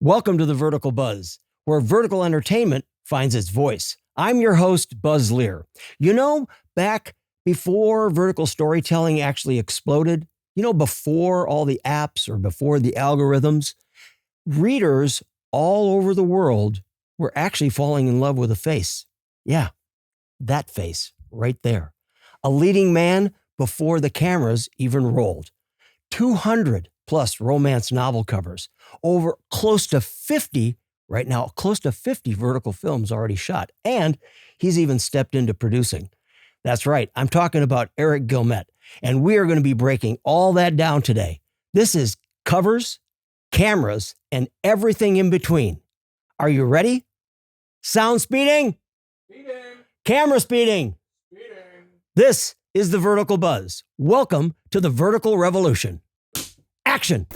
Welcome to the Vertical Buzz, where vertical entertainment finds its voice. I'm your host, Buzz Leer. You know, back before vertical storytelling actually exploded, before all the apps or before the algorithms, readers all over the world were actually falling in love with a face. Yeah, that face right there. A leading man before the cameras even rolled. 200 plus romance novel covers, over close to 50 vertical films already shot, and he's even stepped into producing. That's right, I'm talking about Eric Guilmette, and we are going to be breaking all that down today. This is covers, cameras, and everything in between. Are you ready? Sound speeding? Speeding. Camera speeding. Speeding. This is the Vertical Buzz. Welcome to the Vertical Revolution. Action!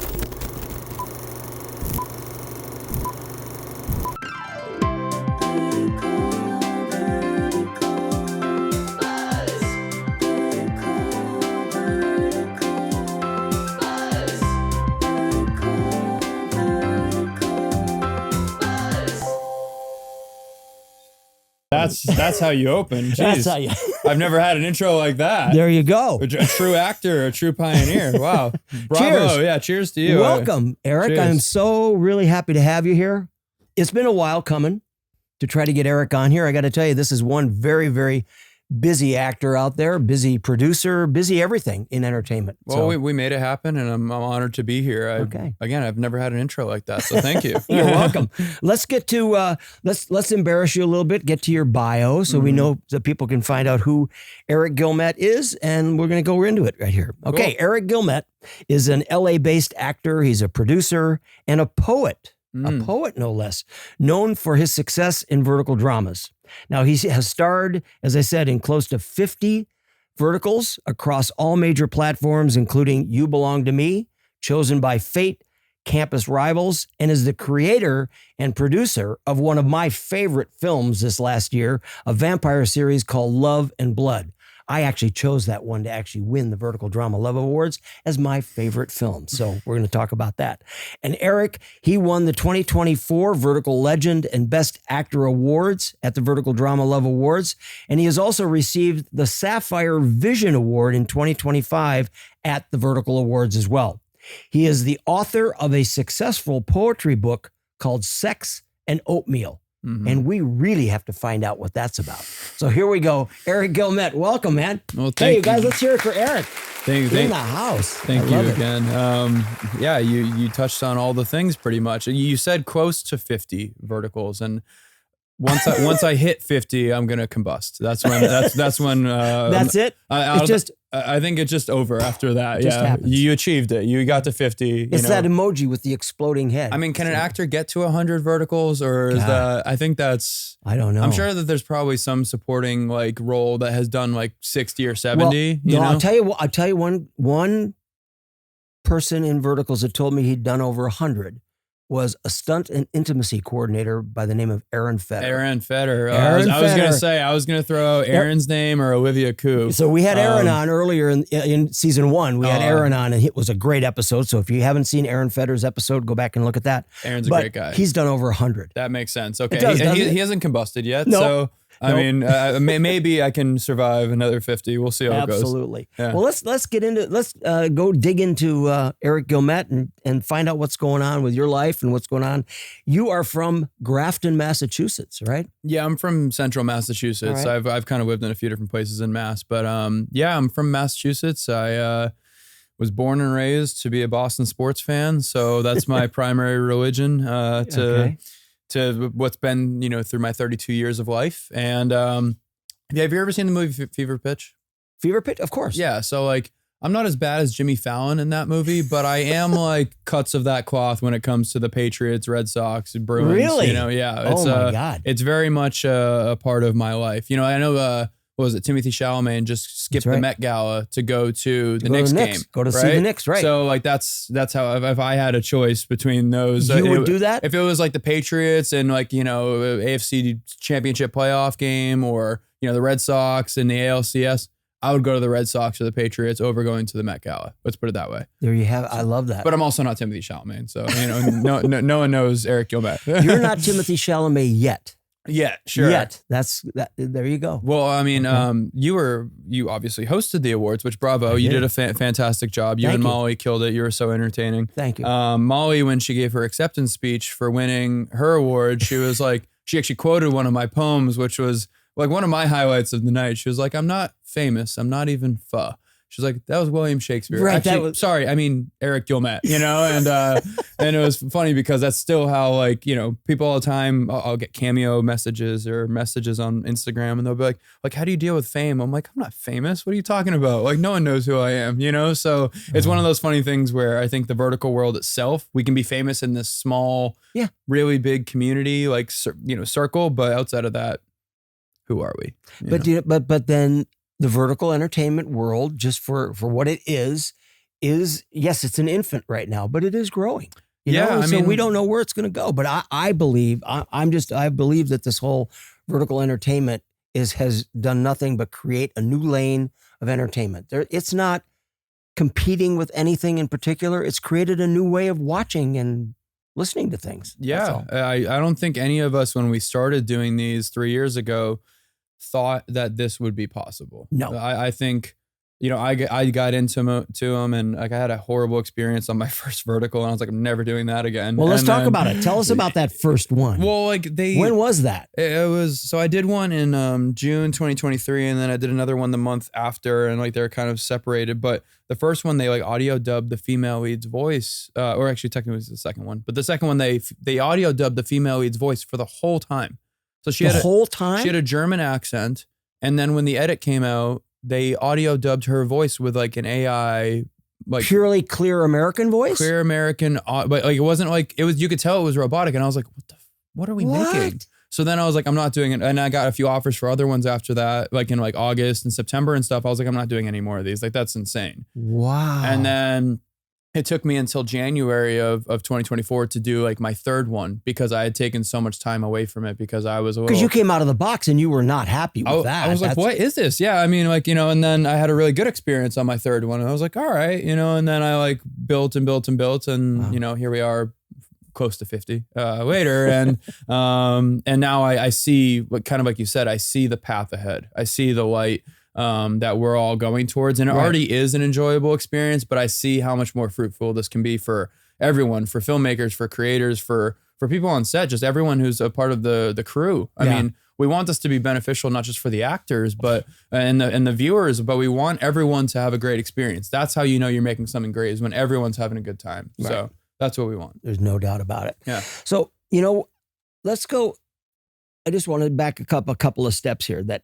That's how you open. Jeez. That's how you... I've never had an intro like that. There you go. A true actor, a true pioneer. Wow. Bravo. Cheers. Yeah, cheers to you. Welcome, Eric. Cheers. I'm so really happy to have you here. It's been a while coming to try to get Eric on here. I got to tell you, this is one very, very busy actor out there, busy producer, busy everything in entertainment. Well, we made it happen, and I'm honored to be here. Okay. Again, I've never had an intro like that, so thank you. You're welcome. Let's get to let's embarrass you a little bit. Get to your bio so we know that people can find out who Eric Guilmette is, and we're going to go into it right here. Okay, Cool. Eric Guilmette is an LA-based actor. He's a producer and a poet. A poet, no less, known for his success in vertical dramas. Now, he has starred, as I said, in close to 50 verticals across all major platforms, including You Belong to Me, Chosen by Fate, Campus Rivals, and is the creator and producer of one of my favorite films this last year, a vampire series called Love and Blood. I actually chose that one to actually win the Vertical Drama Love Awards as my favorite film. So we're going to talk about that. And Eric, he won the 2024 Vertical Legend and Best Actor Awards at the Vertical Drama Love Awards. And he has also received the Sapphire Vision Award in 2025 at the Vertical Awards as well. He is the author of a successful poetry book called Sex and Oatmeal. And we really have to find out what that's about. So here we go. Eric Guilmette, welcome, man. Well, hey, you guys, let's hear it for Eric. Thank in the house. Thank you again. Yeah, you touched on all the things pretty much. You said close to 50 verticals, and once I hit 50, I'm gonna combust. That's when. That's it. I think it's just over after that. Just happens. You achieved it. You got to 50. It's that emoji with the exploding head. I mean, can an actor get to 100 verticals, or is that? I think that's. I don't know. I'm sure that there's probably some supporting like role that has done like 60 or 70. Well, I'll tell you one person in verticals that told me he'd done over 100 was a stunt and intimacy coordinator by the name of Aaron Fetter. Aaron Fetter. I was going to throw out Aaron's name or Olivia Koo. So we had Aaron on earlier in season 1. We had Aaron on, and it was a great episode. So if you haven't seen Aaron Fetter's episode, go back and look at that. Aaron's a great guy. He's done over 100. That makes sense. Okay. He hasn't combusted yet. Nope. So I mean, maybe I can survive another 50. We'll see how it goes. Absolutely. Yeah. Well, let's go dig into Eric Guilmette and find out what's going on with your life and what's going on. You are from Grafton, Massachusetts, right? Yeah, I'm from Central Massachusetts. Right. I've kind of lived in a few different places in Mass, but yeah, I'm from Massachusetts. I was born and raised to be a Boston sports fan, so that's my primary religion to what's been, through my 32 years of life. And have you ever seen the movie Fever Pitch? Fever Pitch? Of course. Yeah. So like, I'm not as bad as Jimmy Fallon in that movie, but I am like cuts of that cloth when it comes to the Patriots, Red Sox, Bruins. Really? Yeah. It's, my God. It's very much a part of my life. I know, what was it? Timothy Chalamet just skipped the Met Gala to go to the Knicks game. Go to see the Knicks, right? So like that's how if I had a choice between those, you would do that. If it was like the Patriots and like AFC Championship playoff game, or the Red Sox and the ALCS, I would go to the Red Sox or the Patriots over going to the Met Gala. Let's put it that way. There you have it. I love that. But I'm also not Timothée Chalamet, so no one knows Eric Guilmette. You're not Timothée Chalamet yet. Yeah, sure. Yet. That's that. There you go. Well, I mean, you obviously hosted the awards, which bravo, you did a fantastic job. You and Molly killed it. You were so entertaining. Thank you. Molly, when she gave her acceptance speech for winning her award, she was like, she actually quoted one of my poems, which was like one of my highlights of the night. She was like, I'm not famous. I'm not even pho. She's like, that was William Shakespeare. Right. Actually, sorry, I mean Eric Guilmette, and and it was funny because that's still how, like, people all the time, I'll get Cameo messages or messages on Instagram, and they'll be like, how do you deal with fame? I'm like, I'm not famous. What are you talking about? Like, no one knows who I am, So it's one of those funny things where I think the vertical world itself, we can be famous in this small, really big community, like, circle, but outside of that, who are we? But then the vertical entertainment world, just for what it is yes, it's an infant right now, but it is growing. I mean, we don't know where it's going to go. But I believe I believe that this whole vertical entertainment has done nothing but create a new lane of entertainment. It's not competing with anything in particular. It's created a new way of watching and listening to things. Yeah, I don't think any of us, when we started doing these 3 years ago, thought that this would be possible. No, I think, I got into them, and like I had a horrible experience on my first vertical, and I was like, I'm never doing that again. Well, let's talk about it. Tell us about that first one. Well, when was that? It was, so I did one in June 2023, and then I did another one the month after, and like they're kind of separated. But the first one, they like audio dubbed the female lead's voice, or actually technically it was the second one. But the second one, they audio dubbed the female lead's voice for the whole time. So she had a German accent, and then when the edit came out, they audio dubbed her voice with like an AI, like purely clear American voice. Clear American, but like it wasn't like it was. You could tell it was robotic, and I was like, what are we making? So then I was like, I'm not doing it, and I got a few offers for other ones after that, like in like August and September and stuff. I was like, I'm not doing any more of these. Like that's insane. Wow. And then it took me until January of 2024 to do like my third one, because I had taken so much time away from it because I was because you came out of the box and you were not happy with that. I was like, what is this? Yeah. I mean, like, and then I had a really good experience on my third one, and I was like, all right, and then I like built and built and built, and here we are close to 50 later. And now I see what, kind of like you said, I see the path ahead. I see the light that we're all going towards, and it already is an enjoyable experience, but I see how much more fruitful this can be for everyone, for filmmakers, for creators, for people on set, just everyone who's a part of the crew. I mean, we want this to be beneficial, not just for the actors, but and the viewers, but we want everyone to have a great experience. That's how you're making something great, is when everyone's having a good time. Right. So that's what we want. There's no doubt about it. Yeah. So, let's go. I just want to back a couple of steps here that,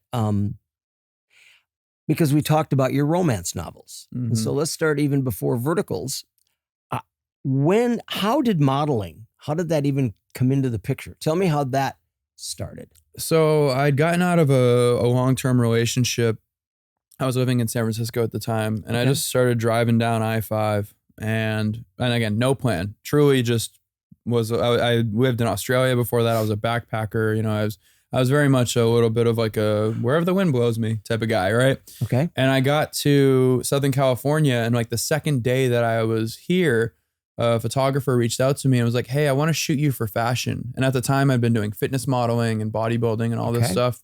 because we talked about your romance novels. Mm-hmm. And so let's start even before verticals. How did modeling, how did that even come into the picture? Tell me how that started. So I'd gotten out of a long-term relationship. I was living in San Francisco at the time, and I just started driving down I-5, and again, no plan. Truly just I lived in Australia before that. I was a backpacker. I was very much a little bit of like a wherever the wind blows me type of guy, right? Okay. And I got to Southern California, and like the second day that I was here, a photographer reached out to me and was like, hey, I want to shoot you for fashion. And at the time I'd been doing fitness modeling and bodybuilding and all this stuff.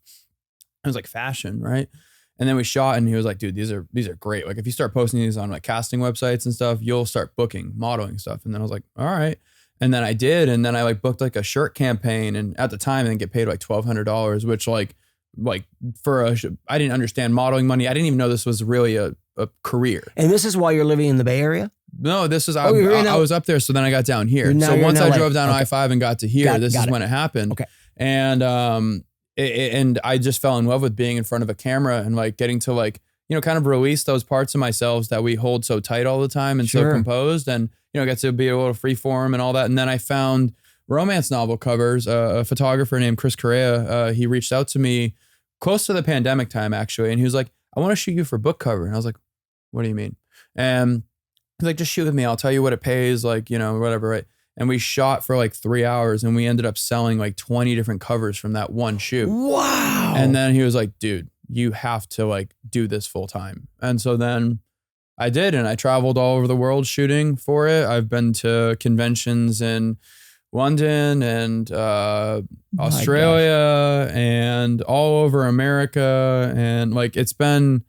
I was like, fashion, right? And then we shot, and he was like, dude, these are great. Like if you start posting these on like casting websites and stuff, you'll start booking modeling stuff. And then I was like, all right. And then I did. And then I like booked like a shirt campaign. And at the time I didn't get paid like $1,200, which like for I didn't understand modeling money. I didn't even know this was really a career. And this is while you're living in the Bay Area? No, this is, I was up there. So then I got down here. So once I drove down I-5 and got to here, this is when it happened. Okay. And, and I just fell in love with being in front of a camera and like getting to like, kind of release those parts of myself that we hold so tight all the time and so composed, and, get to be a little free form and all that. And then I found romance novel covers. A photographer named Chris Correa, he reached out to me close to the pandemic time, actually. And he was like, I want to shoot you for book cover. And I was like, what do you mean? And he's like, just shoot with me. I'll tell you what it pays, like, whatever, right? And we shot for like 3 hours, and we ended up selling like 20 different covers from that one shoot. Wow. And then he was like, dude, you have to like do this full time. And so then I did, and I traveled all over the world shooting for it. I've been to conventions in London and Australia and all over America. And like, it's been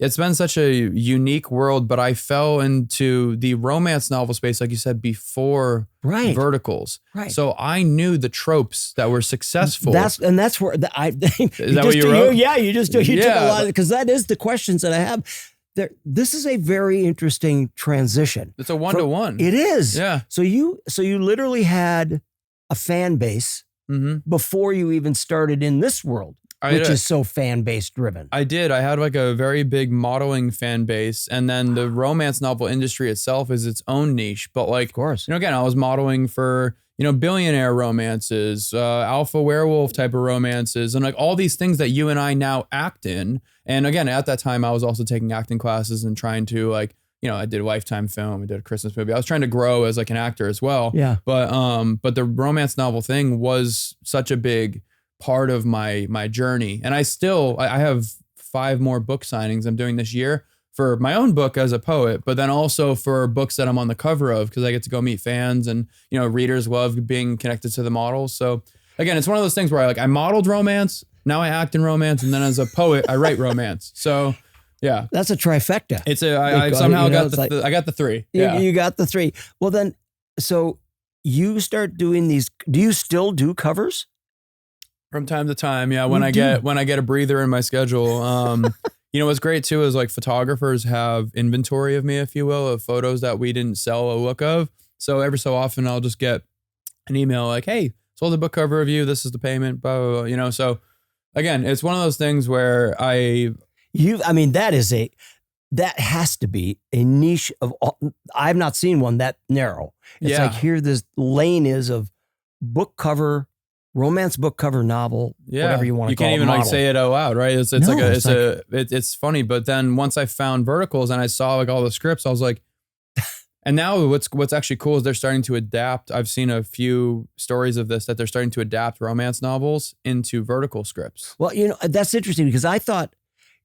such a unique world, but I fell into the romance novel space, like you said, before verticals. Right. So I knew the tropes that were successful. That's where is that what you wrote? Yeah, you took a lot, because that is the questions that I have. This is a very interesting transition. It's a one-to-one. It is. Yeah. So you literally had a fan base before you even started in this world, which is so fan base driven. I did. I had like a very big modeling fan base, and then the romance novel industry itself is its own niche. But like, of course, again, I was modeling for billionaire romances, alpha werewolf type of romances, and like all these things that you and I now act in. And again, at that time, I was also taking acting classes and trying to like, I did a Lifetime film, I did a Christmas movie. I was trying to grow as like an actor as well. Yeah. But the romance novel thing was such a big part of my journey. And I have 5 more book signings I'm doing this year for my own book as a poet, but then also for books that I'm on the cover of, because I get to go meet fans, and readers love being connected to the models. So again, it's one of those things where I modeled romance, now I act in romance, and then as a poet, I write romance. So yeah, that's a trifecta. It's I somehow got I got the 3. Yeah, you got the 3. Well then, so you start doing these. Do you still do covers? From time to time, yeah. When I get a breather in my schedule. What's great too is like photographers have inventory of me, if you will, of photos that we didn't sell a look of. So every so often I'll just get an email like, "Hey, sold a book cover of you. This is the payment." Blah, blah, blah. So again, it's one of those things where that has to be a niche of all. I've not seen one that narrow. It's like here this lane is of book cover, romance book cover novel, whatever you want to call it. You can't even model. like say it out loud, right? It's funny. But then once I found verticals and I saw like all the scripts, I was like, and now what's actually cool is they're starting to adapt. I've seen a few stories of this, that they're starting to adapt romance novels into vertical scripts. Well, that's interesting, because I thought,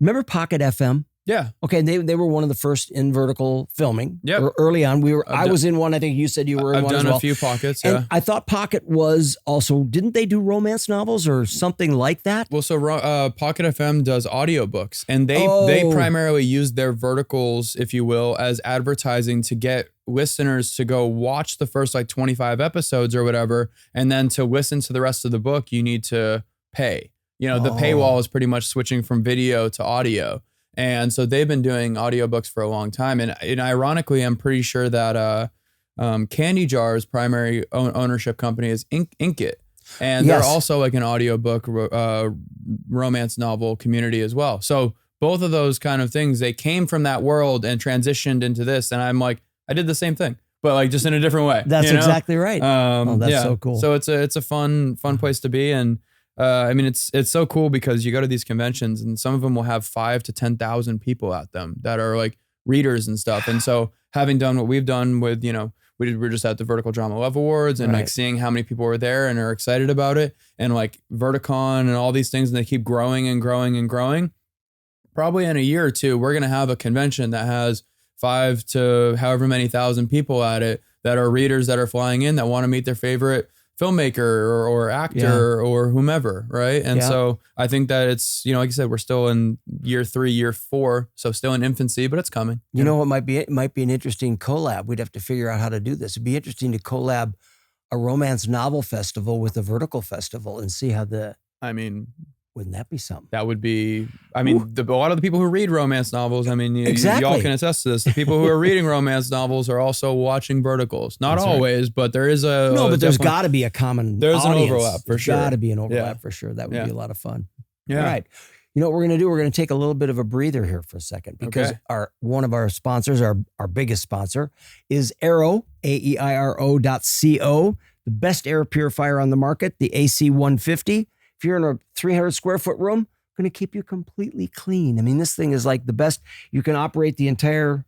remember Pocket FM? Yeah. Okay. They were one of the first in vertical filming. Yeah. Early on, I was in one. I think you said you were in one as well. I've done a few Pockets. And yeah. I thought Pocket was also, didn't they do romance novels or something like that? Well, so Pocket FM does audiobooks, and they primarily use their verticals, if you will, as advertising to get listeners to go watch the first like 25 episodes or whatever. And then to listen to the rest of the book, you need to pay. The paywall is pretty much switching from video to audio. And so they've been doing audiobooks for a long time. And ironically, I'm pretty sure that Candy Jar's primary ownership company is Inkit. And they're also like an audiobook romance novel community as well. So both of those kind of things, they came from that world and transitioned into this. And I'm like, I did the same thing, but like just in a different way. That's exactly right. That's so cool. So it's a fun place to be. And it's so cool because you go to these conventions and some of them will have 5,000 to 10,000 people at them that are like readers and stuff. And so having done what we've done with, we're just at the Vertical Drama Love Awards and like seeing how many people are there and are excited about it, and like Verticon and all these things, and they keep growing and growing and growing. Probably in a year or two, we're going to have a convention that has 5 to however many thousand people at it that are readers that are flying in that want to meet their favorite filmmaker or actor or whomever, right? And so I think that it's, like you said, we're still in year 3, year 4, so still in infancy, but it's coming. You know what might be? It might be an interesting collab. We'd have to figure out how to do this. It'd be interesting to collab a romance novel festival with a vertical festival and see how wouldn't that be something? That would be, a lot of the people who read romance novels, y'all can attest to this. The people who are reading romance novels are also watching verticals. Not always, but there is but there's got to be a common There's audience. an overlap for sure. There's got to be an overlap for sure. That would be a lot of fun. Yeah. All right. You know what we're going to do? We're going to take a little bit of a breather here for a second, because one of our sponsors, our biggest sponsor, is Aiiro, AEIRO.co, the best air purifier on the market, the AC150. If you're in a 300 square foot room, going to keep you completely clean. This thing is like the best. You can operate the entire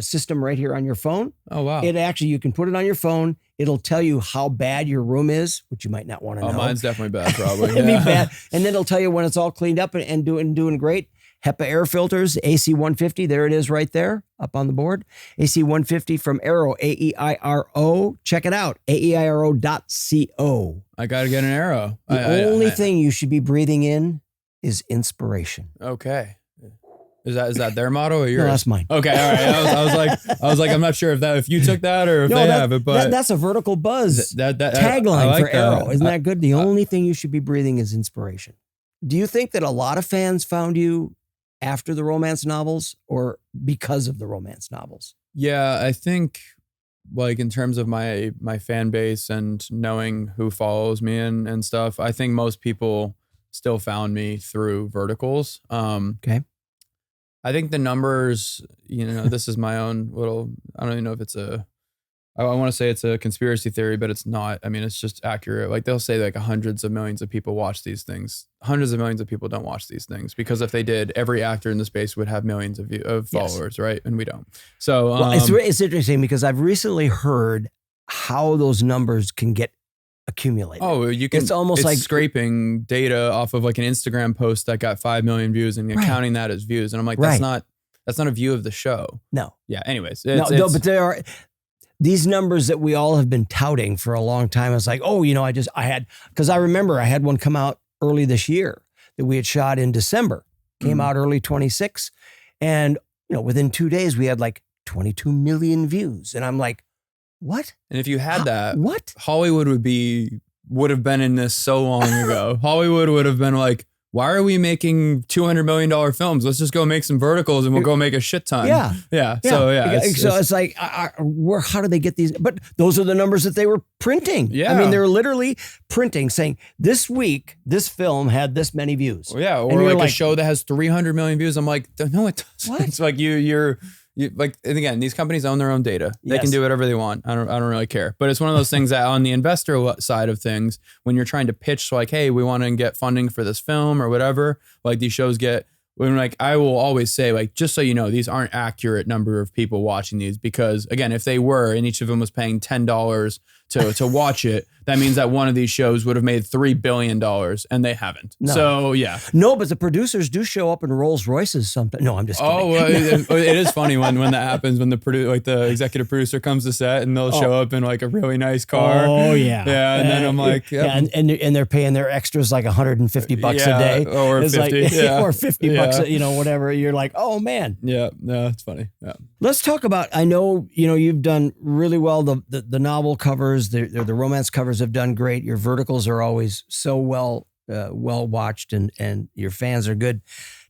system right here on your phone. Oh, wow. It actually, you can put it on your phone. It'll tell you how bad your room is, which you might not want to know. Oh, mine's definitely bad, probably. It'd be bad. And then it'll tell you when it's all cleaned up and doing great. HEPA air filters, AC 150. There it is right there up on the board. AC 150 from Aiiro, AEIRO. Check it out, AEIRO.co. I got to get an Aiiro. The only thing you should be breathing in is inspiration. Okay. Is that their motto or yours? No, that's mine. Okay, all right. I was like, I'm not sure if you took that or if they have it, but that's a Vertical Buzz tagline like for Aiiro. Isn't that good? The only thing you should be breathing is inspiration. Do you think that a lot of fans found you after the romance novels or because of the romance novels? Yeah, I think like in terms of my fan base and knowing who follows me and stuff, I think most people still found me through verticals. Okay. I think the numbers, this is my own little, I don't even know if it's I want to say it's a conspiracy theory, but it's not. I mean, it's just accurate. Like they'll say like hundreds of millions of people watch these things. Hundreds of millions of people don't watch these things because if they did, every actor in the space would have millions of followers, right? And we don't. So it's interesting because I've recently heard how those numbers can get accumulated. Oh, you can. It's almost like scraping data off of like an Instagram post that got 5 million views and counting that as views. And I'm like, that's not a view of the show. No. Yeah. Anyways, but there are these numbers that we all have been touting for a long time. It's like, because I remember I had one come out early this year that we had shot in December. Came out early 26, and within 2 days we had like 22 million views, and I'm like, what? And if you had that, what? Hollywood would have been in this so long ago. Hollywood would have been like, why are we making $200 million films? Let's just go make some verticals and we'll go make a shit ton. Yeah. So it's like, how do they get these? But those are the numbers that they were printing. Yeah. I mean, they were literally printing, saying this week, this film had this many views. Yeah. Or like a show that has 300 million views. I'm like, no, it doesn't. What? It's like you're like, and again, these companies own their own data. They can do whatever they want. I don't really care. But it's one of those things that on the investor side of things, when you're trying to pitch like, hey, we want to get funding for this film or whatever, like these shows get, when like, I will always say like, just so you know, these aren't accurate number of people watching these because again, if they were and each of them was paying $10 to watch it, that means that one of these shows would have made $3 billion and they haven't. No. So yeah. No, but the producers do show up in Rolls Royces sometimes. No, I'm just kidding. Oh, well, it is funny when that happens, when the executive producer comes to set and they'll show up in like a really nice car. Oh yeah. Yeah. And then I'm like, and they're paying their extras like $150 a day. Or it's 50. Like, or $50, whatever. You're like, oh man. Yeah. No, it's funny. Yeah. Let's talk about, I know, you've done really well. The novel covers, the romance covers have done great. Your verticals are always so well watched and your fans are good.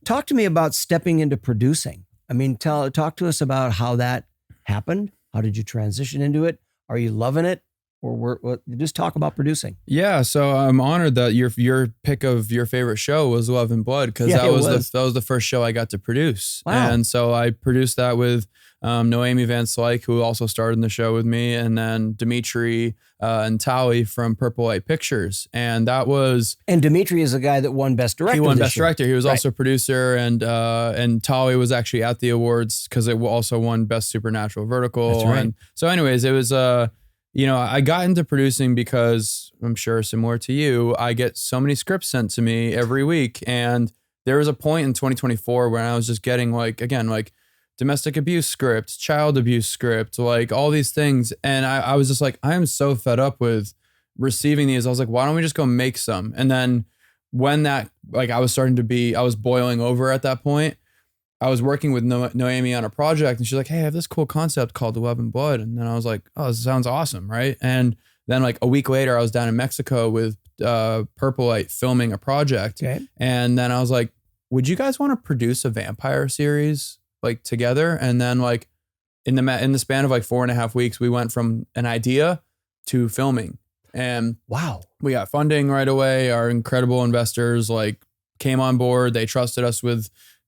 Talk to me about stepping into producing. I mean, talk to us about how that happened. How did you transition into it? Are you loving it? Or just talk about producing. Yeah, so I'm honored that your pick of your favorite show was Love and Blood because that was the first show I got to produce. Wow. And so I produced that with Noemi Van Slyke, who also starred in the show with me, and then Dimitri and Tali from Purple Light Pictures. And that was... And Dimitri is the guy that won Best Director. He won Best Director. He was also a producer, and Tali was actually at the awards because it also won Best Supernatural Vertical. That's right. And so anyways, it was... I got into producing because I'm sure similar to you, I get so many scripts sent to me every week. And there was a point in 2024 when I was just getting like domestic abuse scripts, child abuse script, like all these things. And I was just like, I am so fed up with receiving these. I was like, why don't we just go make some? And then when that, I was boiling over at that point, I was working with Noemi on a project and she's like, hey, I have this cool concept called Love and Blood. And then I was like, oh, this sounds awesome, right? And then a week later, I was down in Mexico with Purple Light filming a project. Okay. And then I was like, would you guys want to produce a vampire series together? And then in the span of 4.5 weeks, we went from an idea to filming. And wow, we got funding right away. Our incredible investors came on board. They trusted us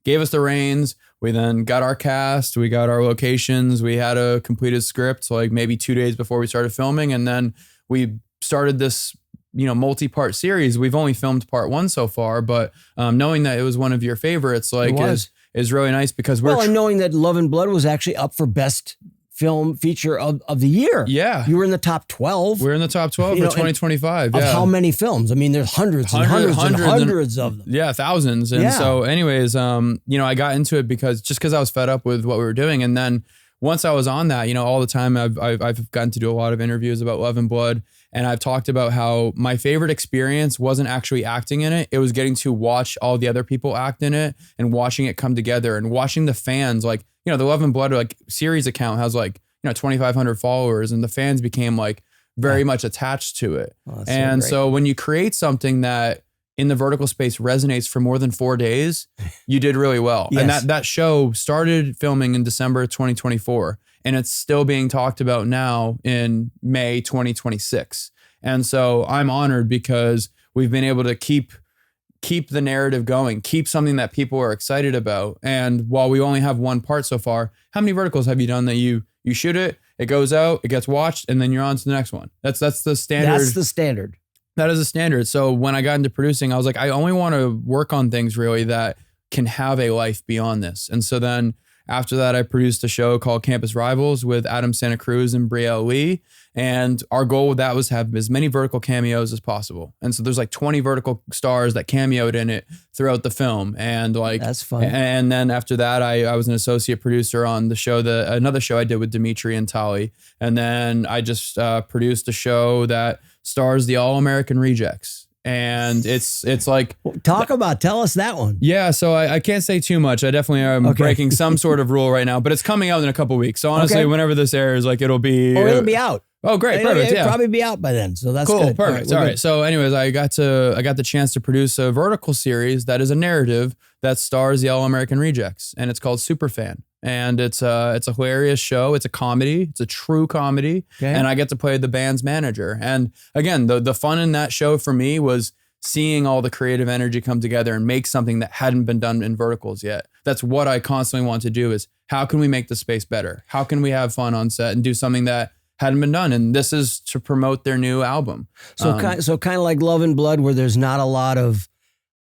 gave us the reins. We then got our cast, we got our locations, we had a completed script maybe 2 days before we started filming. And then we started this, multi-part series. We've only filmed part 1 so far, but knowing that it was one of your favorites, is really nice because we're and knowing that Love and Blood was actually up for best film feature of the year. Yeah. You were in the top 12. We're in the top 12 for 2025. Of how many films? I mean, there's hundreds of them. Yeah, thousands. And so anyways, I got into it because I was fed up with what we were doing. And then once I was on that, all the time I've gotten to do a lot of interviews about Love and Blood. And I've talked about how my favorite experience wasn't actually acting in it. It was getting to watch all the other people act in it and watching it come together and watching the fans, like, the Love and Blood series account has 2,500 followers, and the fans became very much attached to it. Oh, and so when you create something that in the vertical space resonates for more than 4 days, you did really well. Yes. And that show started filming in December 2024. And it's still being talked about now in May 2026. And so I'm honored because we've been able to keep the narrative going, keep something that people are excited about. And while we only have one part so far, how many verticals have you done that you shoot it, it goes out, it gets watched, and then you're on to the next one? That's the standard. That's the standard. That is the standard. So when I got into producing, I was like, I only want to work on things really that can have a life beyond this. And so then after that, I produced a show called Campus Rivals with Adam Santa Cruz and Brielle Lee. And our goal with that was to have as many vertical cameos as possible. And so there's 20 vertical stars that cameoed in it throughout the film. And that's fun. And then after that, I was an associate producer on the show, another show I did with Dimitri and Tali. And then I just produced a show that stars the All-American Rejects. And it's tell us that one. Yeah, so I can't say too much. I definitely am breaking some sort of rule right now, but it's coming out in a couple of weeks. So honestly, whenever this airs, it'll be... it'll be out. Oh, great. Perfect. It'll probably be out by then. So that's cool. Good. Perfect. All right. So anyways, I got the chance to produce a vertical series that is a narrative that stars the All-American Rejects, and it's called Superfan. And it's a hilarious show. It's a comedy. It's a true comedy. Okay. And I get to play the band's manager. And again, the fun in that show for me was seeing all the creative energy come together and make something that hadn't been done in verticals yet. That's what I constantly want to do is how can we make the space better? How can we have fun on set and do something that hadn't been done? And this is to promote their new album. So kind of like Love and Blood, where there's not a lot of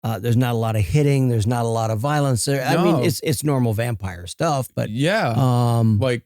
hitting, there's not a lot of violence there. I mean, it's normal vampire stuff, but but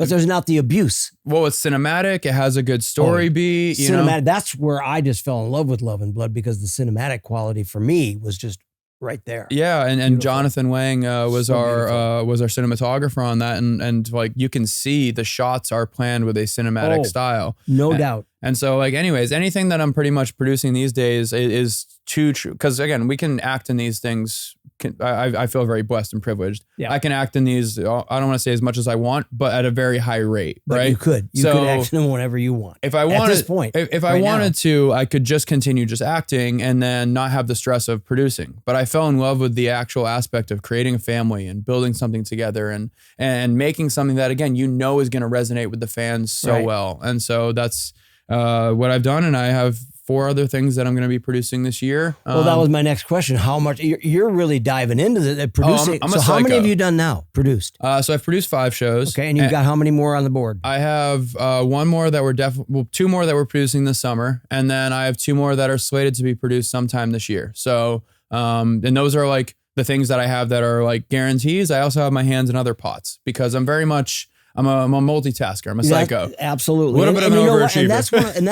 there's not the abuse. Well, it's cinematic. It has a good story beat. Cinematic. That's where I just fell in love with Love and Blood, because the cinematic quality for me was just right there. Yeah, and Jonathan Wang was our cinematographer on that, and you can see the shots are planned with a cinematic style, no doubt. And so anyways, anything that I'm pretty much producing these days is too true, because again, we can act in these things. I feel very blessed and privileged. Yeah. I can act in these. I don't want to say as much as I want, but at a very high rate. But right? You could act in them whenever you want. If I wanted, at this point, if I wanted to, I could just continue just acting and then not have the stress of producing. But I fell in love with the actual aspect of creating a family and building something together and making something that again is going to resonate with the fans so well. And so that's what I've done, and I have 4 other things that I'm going to be producing this year. Well, that was my next question. How much you're really diving into the producing? I'm so how many have you done now? Produced? So I've produced 5 shows. Okay, and you've got how many more on the board? I have 1 more that 2 more that we're producing this summer, and then I have 2 more that are slated to be produced sometime this year. So, and those are the things that I have that are guarantees. I also have my hands in other pots because I'm very much. I'm a multitasker. I'm a psycho. Absolutely. A little bit of an overachiever. And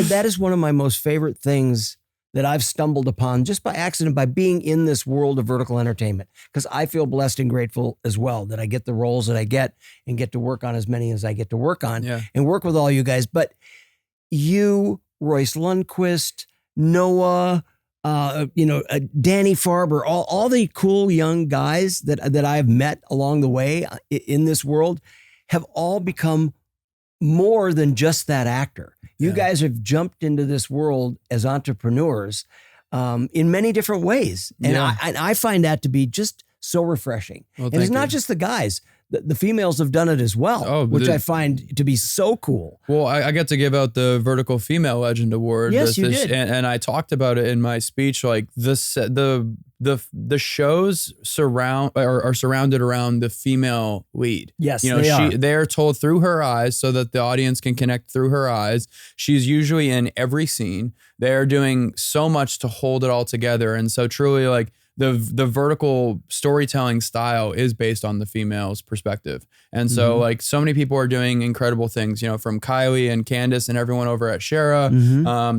that is one of my most favorite things that I've stumbled upon just by accident, by being in this world of vertical entertainment. Because I feel blessed and grateful as well that I get the roles that I get and get to work on as many as I get to work on and work with all you guys. But you, Royce Lundquist, Noah, Danny Farber, all the cool young guys that I've met along the way in this world have all become more than just that actor. You guys have jumped into this world as entrepreneurs in many different ways. And I find that to be just so refreshing. Well, and it's not just the guys. The females have done it as well, which I find to be so cool. Well, I got to give out the Vertical Female Legend Award. Yes, you did. And I talked about it in my speech. The shows are surrounded around the female lead. Yes, they're told through her eyes so that the audience can connect through her eyes. She's usually in every scene. They're doing so much to hold it all together. And so truly the vertical storytelling style is based on the female's perspective. And so like so many people are doing incredible things, you know, from Kylie and Candace and everyone over at Shara.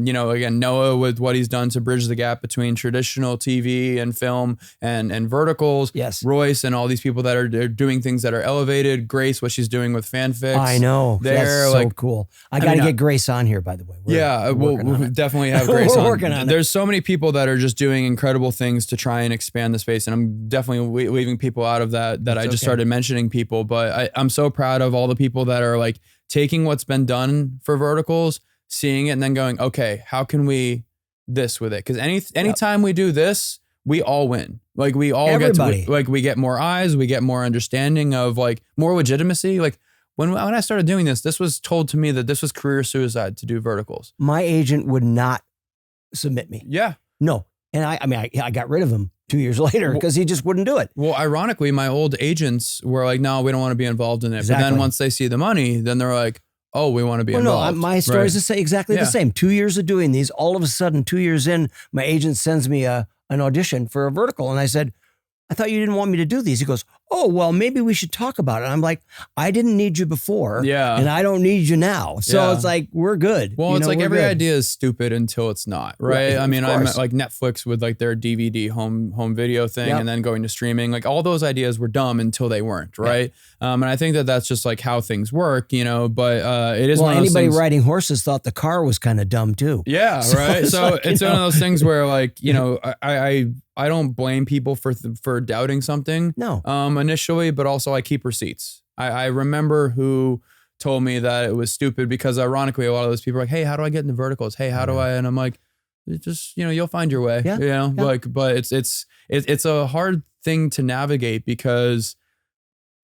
You know, again, Noah with what he's done to bridge the gap between traditional TV and film and verticals. Yes. Royce and all these people that are doing things that are elevated. Grace, what she's doing with fanfics. I know. That's like, so cool. I got to get Grace on here, by the way. We'll definitely have Grace We're on. working on it. There's so many people that are just doing incredible things to try and expand the space. And I'm definitely leaving people out of that I just started mentioning people. But I'm so proud of all the people that are like taking what's been done for verticals, seeing it and then going, okay, how can we this with it? Because anytime we do this, we all win. Like we all Everybody. get to, like we get more eyes, we get more understanding of like more legitimacy. Like when I started doing this was told to me that this was career suicide to do verticals. My agent would not submit me. Yeah. No. And I got rid of him 2 years later because he just wouldn't do it. Well, ironically, my old agents were like, no, we don't want to be involved in it. Exactly. But then once they see the money, then they're like, oh, we want to be involved. No, my story is exactly the same. 2 years of doing these, all of a sudden, 2 years in, my agent sends me an audition for a vertical. And I said, I thought you didn't want me to do these. He goes, oh, well, maybe we should talk about it. I'm like, I didn't need you before. Yeah. And I don't need you now. So it's like, we're good. Well, it's like every idea is stupid until it's not, right? I mean, I'm like Netflix with like their DVD home video thing and then going to streaming. Like all those ideas were dumb until they weren't, right? And I think that that's just like how things work, you know, but it is one of those anybody things. riding horses thought the car was kind of dumb too. Yeah, right. So like, it's one of those things where like, you know, I don't blame people for doubting something. No. Initially, but also I keep receipts. I remember who told me that it was stupid because ironically, a lot of those people are like, hey, how do I get into verticals? Hey, how do I? And I'm like, just, you know, you'll find your way. Yeah. You know, like, but it's a hard thing to navigate because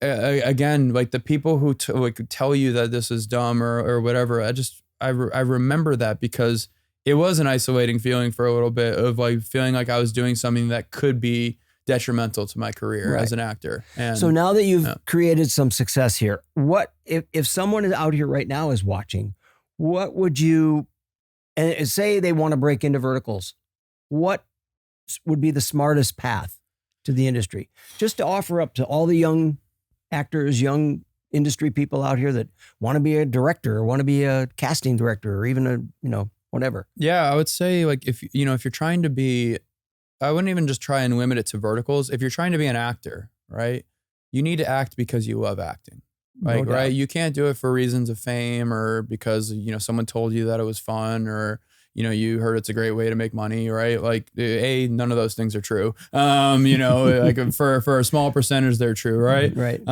again, like the people who like tell you that this is dumb or whatever, I remember that because it was an isolating feeling for a little bit of like feeling like I was doing something that could be detrimental to my career as an actor. And so now that you've created some success here, what if someone is out here right now is watching, what would you, and say they want to break into verticals, what would be the smartest path to the industry? Just to offer up to all the young actors, young industry people out here that want to be a director or want to be a casting director or even a, you know, whatever. Yeah, I would say like if you're trying to be, I wouldn't even just try and limit it to verticals. If you're trying to be an actor, right, you need to act because you love acting. Like, right, you can't do it for reasons of fame or because, you know, someone told you that it was fun or, you know, you heard it's a great way to make money, right? Like, none of those things are true. You know, like for a small percentage, they're true, right? Right.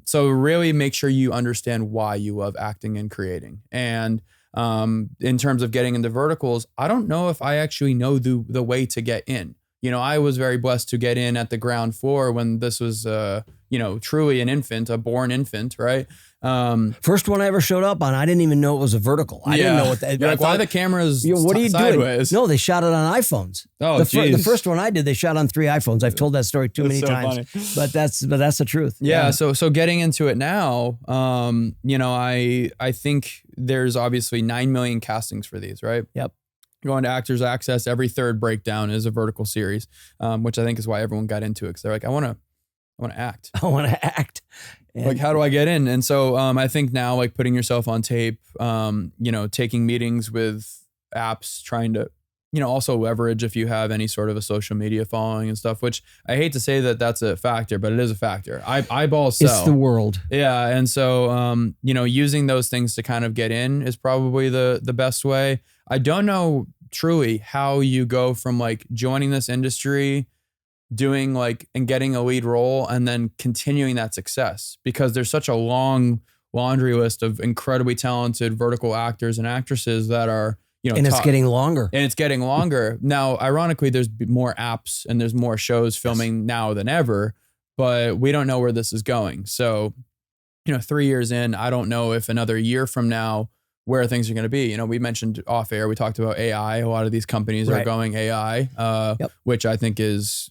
So really make sure you understand why you love acting and creating. And in terms of getting into verticals, I don't know if I actually know the way to get in. You know, I was very blessed to get in at the ground floor when this was, you know, truly an infant, a born infant, right? First one I ever showed up on, I didn't even know it was a vertical. I didn't know what that. You're like, why the cameras what are you sideways? doing? No, they shot it on iPhones. Oh, the first one I did, they shot on 3 iPhones. I've told that story too many times, funny. but that's the truth. Yeah. So getting into it now, you know, I think there's obviously 9 million castings for these, right? Yep. Going to Actors Access, every third breakdown is a vertical series, which I think is why everyone got into it. Because they're like, I want to act. I want to act. And like, how do I get in? And so I think now, like putting yourself on tape, you know, taking meetings with apps, trying to, you know, also leverage if you have any sort of a social media following and stuff, which I hate to say that that's a factor, but it is a factor. Eyeballs sell. It's the world. Yeah. And so, you know, using those things to kind of get in is probably the best way. I don't know truly how you go from like joining this industry, doing like and getting a lead role and then continuing that success, because there's such a long laundry list of incredibly talented vertical actors and actresses that are, you know, and it's getting longer. And it's getting longer. Now, ironically, there's more apps and there's more shows filming now than ever, but we don't know where this is going. So, you know, 3 years in, I don't know if another year from now where things are going to be. You know, we mentioned off air, we talked about AI. A lot of these companies are going AI, which I think is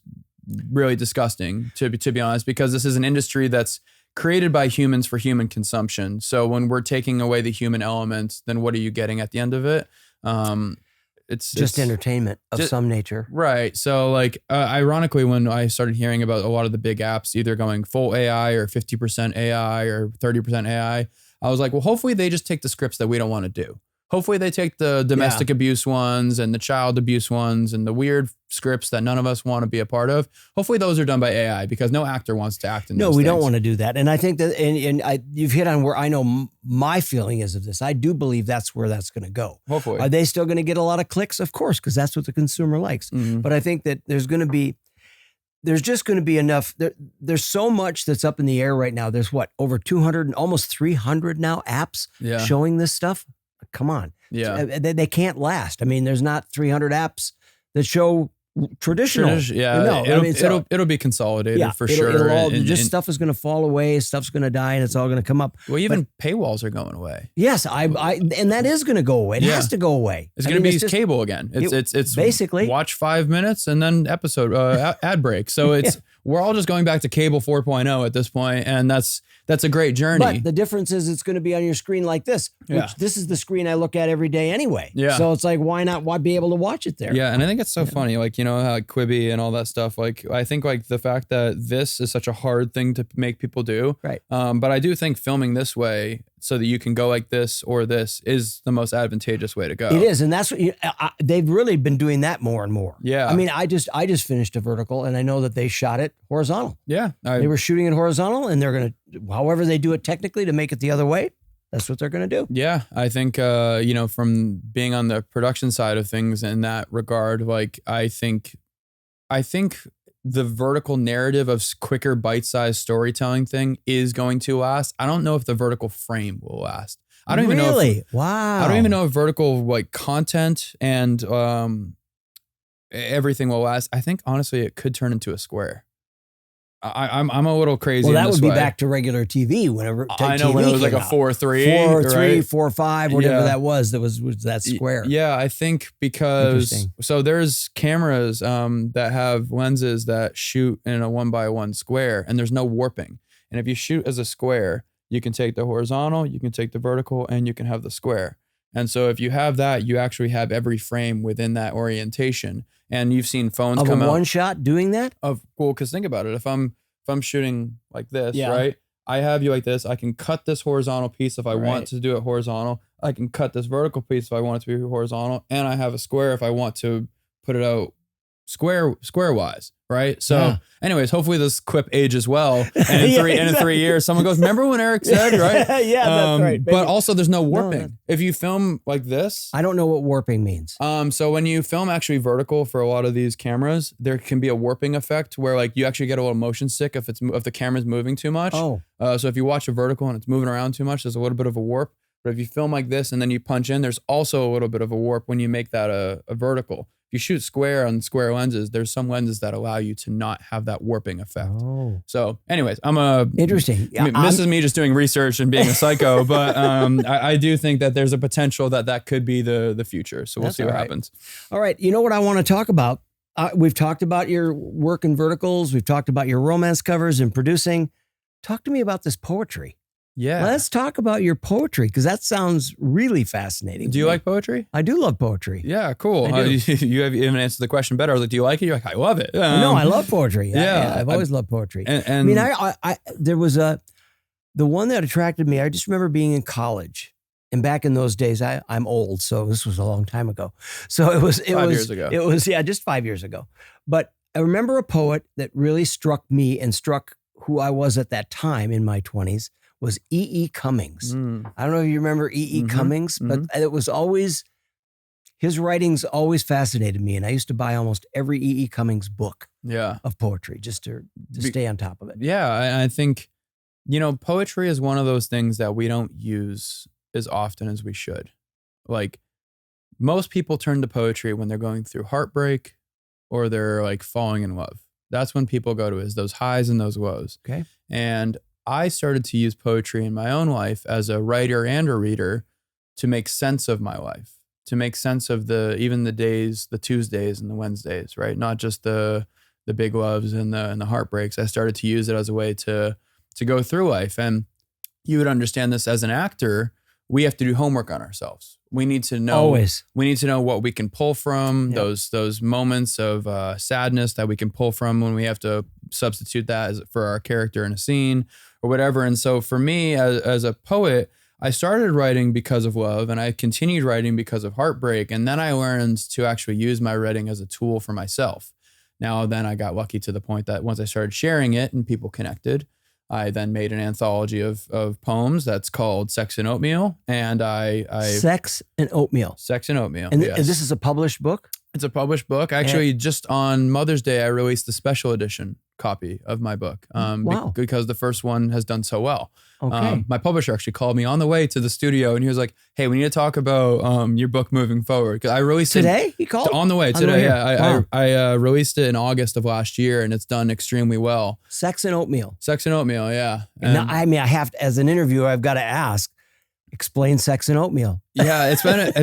really disgusting, to be honest, because this is an industry that's created by humans for human consumption. So when we're taking away the human element, then what are you getting at the end of it? it's just entertainment of some nature. Right. So like, ironically, when I started hearing about a lot of the big apps either going full AI or 50% AI or 30% AI, I was like, well, hopefully they just take the scripts that we don't want to do. Hopefully they take the domestic abuse ones and the child abuse ones and the weird scripts that none of us want to be a part of. Hopefully those are done by AI because no actor wants to act in those we things. don't want to do that. And I think that, you've hit on where I know my feeling is of this. I do believe that's where that's going to go. Hopefully. Are they still going to get a lot of clicks? Of course, because that's what the consumer likes. Mm-hmm. But I think that there's just going to be enough. There's so much that's up in the air right now. There's over 200, almost 300 now apps showing this stuff. Come on. Yeah. They can't last. I mean, there's not 300 apps that show traditional. It'll be consolidated for sure. It'll all, stuff is going to fall away. Stuff's going to die, and it's all going to come up. Well, even paywalls are going away. Yes, and that is going to go away. It has to go away. It's going to be cable again. It's basically watch 5 minutes and then episode ad break. So we're all just going back to cable 4.0 at this point, and that's a great journey. But the difference is it's going to be on your screen like this, which this is the screen I look at every day anyway. Yeah. So it's like, why be able to watch it there? Yeah, and I think it's so funny, like, how Quibi and all that stuff. Like, I think like the fact that this is such a hard thing to make people do. Right. But I do think filming this way so that you can go like this or this is the most advantageous way to go. It is, and that's what they've really been doing that more and more. Yeah. I mean, I just finished a vertical, and I know that they shot it horizontal. Yeah. They were shooting it horizontal, and they're going to, however they do it technically to make it the other way, that's what they're going to do. Yeah. I think, from being on the production side of things in that regard, like, I think the vertical narrative of quicker bite-sized storytelling thing is going to last. I don't know if the vertical frame will last. I don't even know. Wow. I don't even know if vertical like content and everything will last. I think honestly it could turn into a square. I'm a little crazy. Well, that in this would be way. back to regular TV whenever I know TV when it was like a 4:3, 4:3, right? 4:5, whatever that was. That was that square. Yeah, I think because so there's cameras that have lenses that shoot in a 1x1 square, and there's no warping. And if you shoot as a square, you can take the horizontal, you can take the vertical, and you can have the square. And so if you have that, you actually have every frame within that orientation. And you've seen phones come out. One shot doing that? Because think about it. If I'm shooting like this, right? I have you like this. I can cut this horizontal piece if I want to do it horizontal. I can cut this vertical piece if I want it to be horizontal. And I have a square if I want to put it out square wise, right? So anyways, hopefully this quip ages well. And in 3 years, someone goes, remember when Eric said, right? That's right. But also there's no warping. If you film like this. I don't know what warping means. So when you film actually vertical for a lot of these cameras, there can be a warping effect where like you actually get a little motion sick if the camera's moving too much. So if you watch a vertical and it's moving around too much, there's a little bit of a warp. But if you film like this and then you punch in, there's also a little bit of a warp when you make that a vertical. If you shoot square on square lenses, there's some lenses that allow you to not have that warping effect. So anyways, interesting. This is me just doing research and being a psycho, but I do think that there's a potential that could be the future. So we'll see what happens. All right. You know what I want to talk about? We've talked about your work in verticals. We've talked about your romance covers and producing. Talk to me about this poetry. Yeah. Let's talk about your poetry, because that sounds really fascinating. Do you like poetry? I do love poetry. Yeah, cool. You haven't answered the question better. I was like, do you like it? You're like, I love it. No, I love poetry. Yeah. I've always loved poetry. And I mean, there was the one that attracted me. I just remember being in college. And back in those days, I'm old, so this was a long time ago. So it was 5 years ago. It was just 5 years ago. But I remember a poet that really struck me and struck who I was at that time in my 20s. Was E.E. Cummings. I don't know if you remember E.E. Cummings, but it was always, his writings always fascinated me. And I used to buy almost every E.E. Cummings book of poetry just to stay on top of it. Yeah, I think, poetry is one of those things that we don't use as often as we should. Like, most people turn to poetry when they're going through heartbreak or they're like falling in love. That's when people go to is those highs and those lows. Okay. And I started to use poetry in my own life as a writer and a reader to make sense of my life, to make sense of even the days, the Tuesdays and the Wednesdays, right? Not just the big loves and the heartbreaks. I started to use it as a way to go through life. And you would understand this as an actor we have to do homework on ourselves. We need to know Always. We need to know what we can pull from, those moments of sadness that we can pull from when we have to substitute that for our character in a scene or whatever. And so for me as a poet, I started writing because of love, and I continued writing because of heartbreak. And then I learned to actually use my writing as a tool for myself. Now, then I got lucky to the point that once I started sharing it and people connected, I then made an anthology of poems that's called Sex and Oatmeal. And Sex and Oatmeal. Sex and Oatmeal. And, yes. and this is a published book? It's a published book. Actually, just on Mother's Day, I released the special edition copy of my book Wow. because the first one has done so well. Okay. My publisher actually called me on the way to the studio, and he was like, "Hey, we need to talk about your book moving forward." Because I released Today? it He called? on the way On the today. way Yeah, here. I released it in August of last year, and it's done extremely well. Sex and Oatmeal. Sex and Oatmeal, yeah. And now, I mean, I have to, as an interviewer, I've got to ask, explain sex and oatmeal. Yeah, it's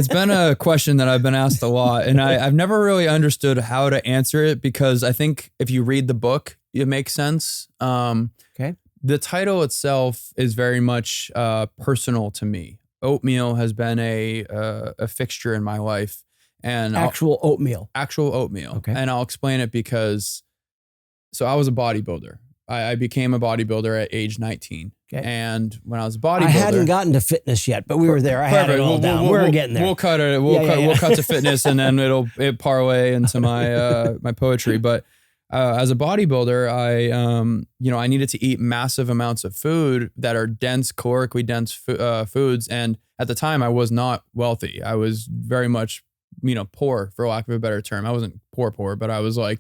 been a question that I've been asked a lot, and I've never really understood how to answer it, because I think if you read the book, it makes sense. Okay. The title itself is very much personal to me. Oatmeal has been a fixture in my life, and Actual oatmeal. actual oatmeal. Okay. And I'll explain it because, so I was a bodybuilder. I became a bodybuilder at age 19. Okay. And when I was a bodybuilder, I hadn't gotten to fitness yet, but we were there. I had it all down. We're getting there. We'll cut it. We'll cut to fitness, and then it'll parlay into my my poetry. But as a bodybuilder, I needed to eat massive amounts of food that are dense, calorically dense foods. And at the time, I was not wealthy. I was very much poor, for lack of a better term. I wasn't poor, but I was like,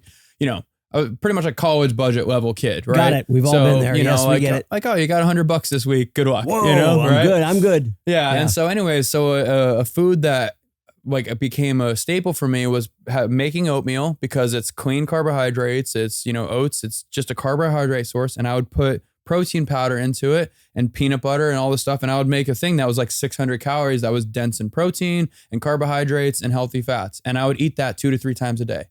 I was pretty much a college budget level kid, right? Got it. We've all been there. Yes, we get it. Like, oh, you got $100 this week. Good luck. Whoa, right? I'm good. Yeah. And so anyways, a food that it became a staple for me was making oatmeal, because it's clean carbohydrates. It's, oats. It's just a carbohydrate source. And I would put protein powder into it and peanut butter and all this stuff. And I would make a thing that was like 600 calories that was dense in protein and carbohydrates and healthy fats. And I would eat that 2 to 3 times a day.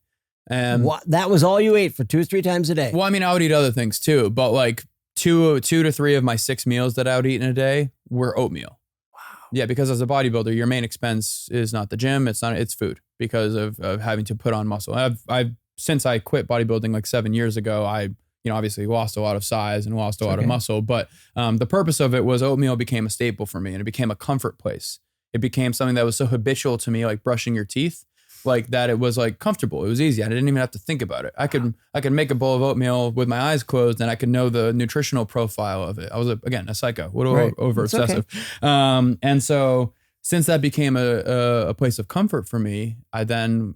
And What? That was all you ate for 2 or 3 times a day? well, I mean, I would eat other things too, but like two to three of my 6 meals that I would eat in a day were oatmeal. Wow. Yeah, because as a bodybuilder, your main expense is not the gym, it's food, because of having to put on muscle. I've since I quit bodybuilding like 7 years ago, I obviously lost a lot of size and lost a lot of muscle, but the purpose of it was oatmeal became a staple for me, and it became a comfort place. It became something that was so habitual to me, like brushing your teeth. Like that, it was like comfortable. It was easy. I didn't even have to think about it. I could make a bowl of oatmeal with my eyes closed, and I could know the nutritional profile of it. I was a psycho, a little over obsessive. And so since that became a place of comfort for me, I then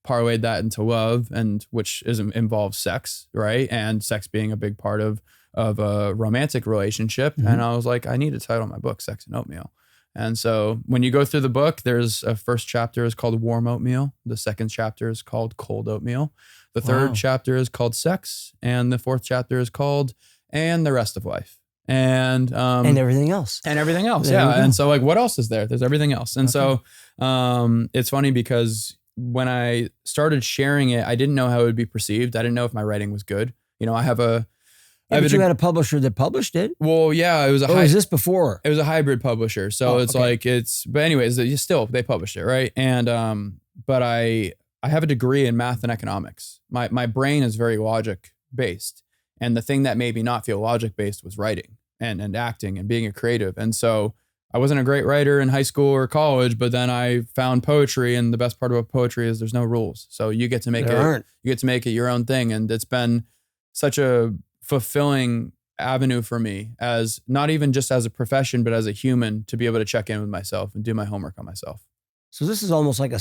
parlayed that into love, and which involves sex, right? And sex being a big part of a romantic relationship. Mm-hmm. And I was like, I need to title my book Sex and Oatmeal. And so when you go through the book, there's a first chapter is called Warm Oatmeal. The second chapter is called Cold Oatmeal. The third chapter is called Sex. And the fourth chapter is called And the Rest of Life. And everything else. And everything else. Yeah. And so like, what else is there? There's everything else. And so it's funny because when I started sharing it, I didn't know how it would be perceived. I didn't know if my writing was good. I have a... but you had a publisher that published it. Well, yeah, it was was this before? It was a hybrid publisher. So but anyways, they published it, right? And but I have a degree in math and economics. My brain is very logic based. And the thing that made me not feel logic based was writing and acting and being a creative. And so I wasn't a great writer in high school or college, but then I found poetry, and the best part about poetry is there's no rules. So you get to make it your own thing. And it's been such a fulfilling avenue for me, as not even just as a profession, but as a human, to be able to check in with myself and do my homework on myself. So this is almost like a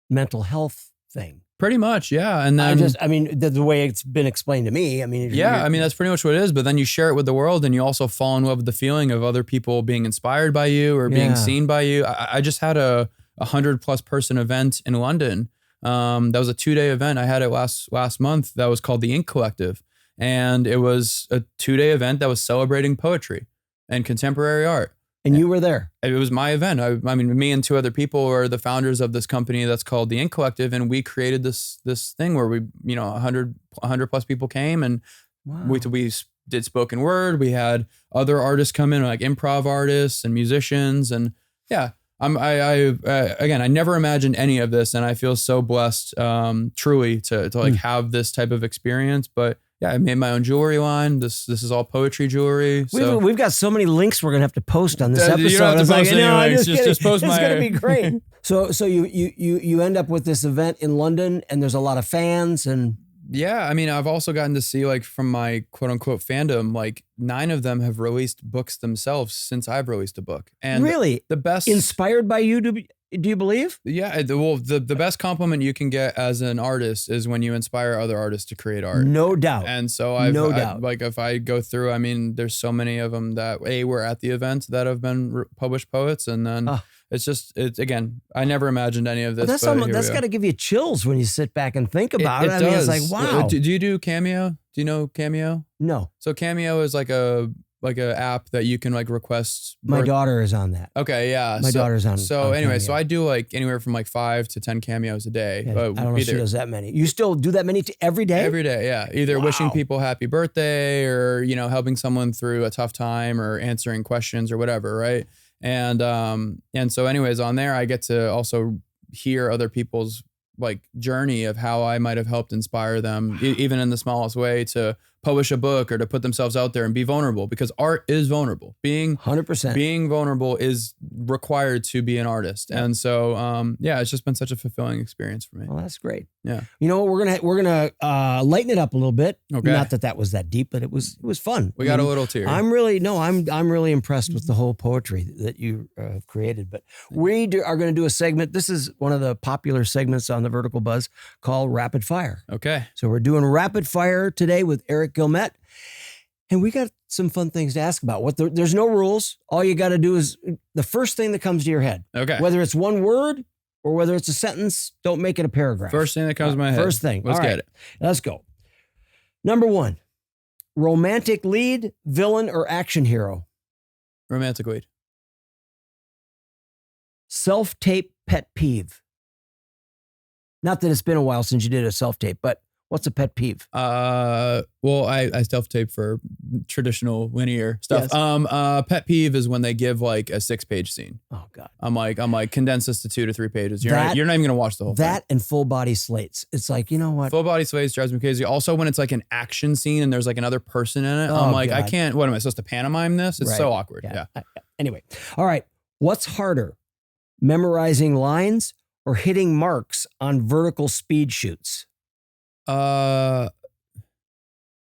mental health thing. Pretty much. Yeah. And then the way it's been explained to me, that's pretty much what it is. But then you share it with the world, and you also fall in love with the feeling of other people being inspired by you or being seen by you. I just had a 100+ person event in London. That was a 2-day event. I had it last month. That was called the Ink Collective. And it was a 2-day event that was celebrating poetry and contemporary art. And you were there. It was my event. I mean, me and 2 other people are the founders of this company that's called the Ink Collective, and we created this thing where we, 100+ people came, and we did spoken word. We had other artists come in, like improv artists and musicians. And yeah, again, I never imagined any of this, and I feel so blessed, truly to like have this type of experience. But yeah, I made my own jewelry line. This is all poetry jewelry. So we've got so many links we're gonna have to post on this episode. You don't have to post any links. Just post it's gonna be great. So you end up with this event in London, and there's a lot of fans and. Yeah, I mean, I've also gotten to see, like, from my quote unquote fandom, like 9 of them have released books themselves since I've released a book. And really, the best inspired by you, do you believe? Yeah, well, the best compliment you can get as an artist is when you inspire other artists to create art. No doubt. And so no doubt. like if I go through, I mean, there's so many of them that were at the event that have been published poets, and then. It's again, I never imagined any of this. That's got to give you chills when you sit back and think about it. It does. Mean, it's like, wow. Do you do Cameo? Do you know Cameo? No. So Cameo is like a app that you can like request. My daughter is on that. Okay, yeah. My daughter's on. So anyway, Cameo. So I do like anywhere from like 5 to 10 cameos a day. Yeah, I don't know if she does that many. You still do that many every day? Every day, yeah. Either wishing people happy birthday, or helping someone through a tough time, or answering questions or whatever, right? And so anyways, on there, I get to also hear other people's like journey of how I might have helped inspire them, even in the smallest way, to publish a book or to put themselves out there and be vulnerable, because art is vulnerable. Being 100%. Being vulnerable is required to be an artist. Yeah. And so, it's just been such a fulfilling experience for me. Well, that's great. Yeah. You know what? We're gonna lighten it up a little bit. Okay. Not that was that deep, but it was fun. We got a little tear. I'm really impressed with the whole poetry that you created. But we are going to do a segment. This is one of the popular segments on the Vertical Buzz called Rapid Fire. Okay. So we're doing Rapid Fire today with Eric Guilmette. And we got some fun things to ask about. There's no rules. All you got to do is the first thing that comes to your head. Okay. Whether it's one word or whether it's a sentence, don't make it a paragraph. First thing that comes to my head. First thing. Let's get it. Let's go. Number 1, romantic lead, villain, or action hero? Romantic lead. Self-tape pet peeve. Not that it's been a while since you did a self-tape, but what's a pet peeve? Well, I self-tape for traditional linear stuff. Yes. Pet peeve is when they give like a 6-page scene. Oh God. I'm like condense this to 2 to 3 pages. You're not even gonna watch the whole thing. That and full body slates. It's like, you know what? Full body slates drives me crazy. Also, when it's like an action scene and there's like another person in it, Oh, I'm like, God. I can't. What am I supposed to pantomime this? It's Right. so awkward. Yeah. Anyway, all right. What's harder, memorizing lines or hitting marks on vertical speed shoots?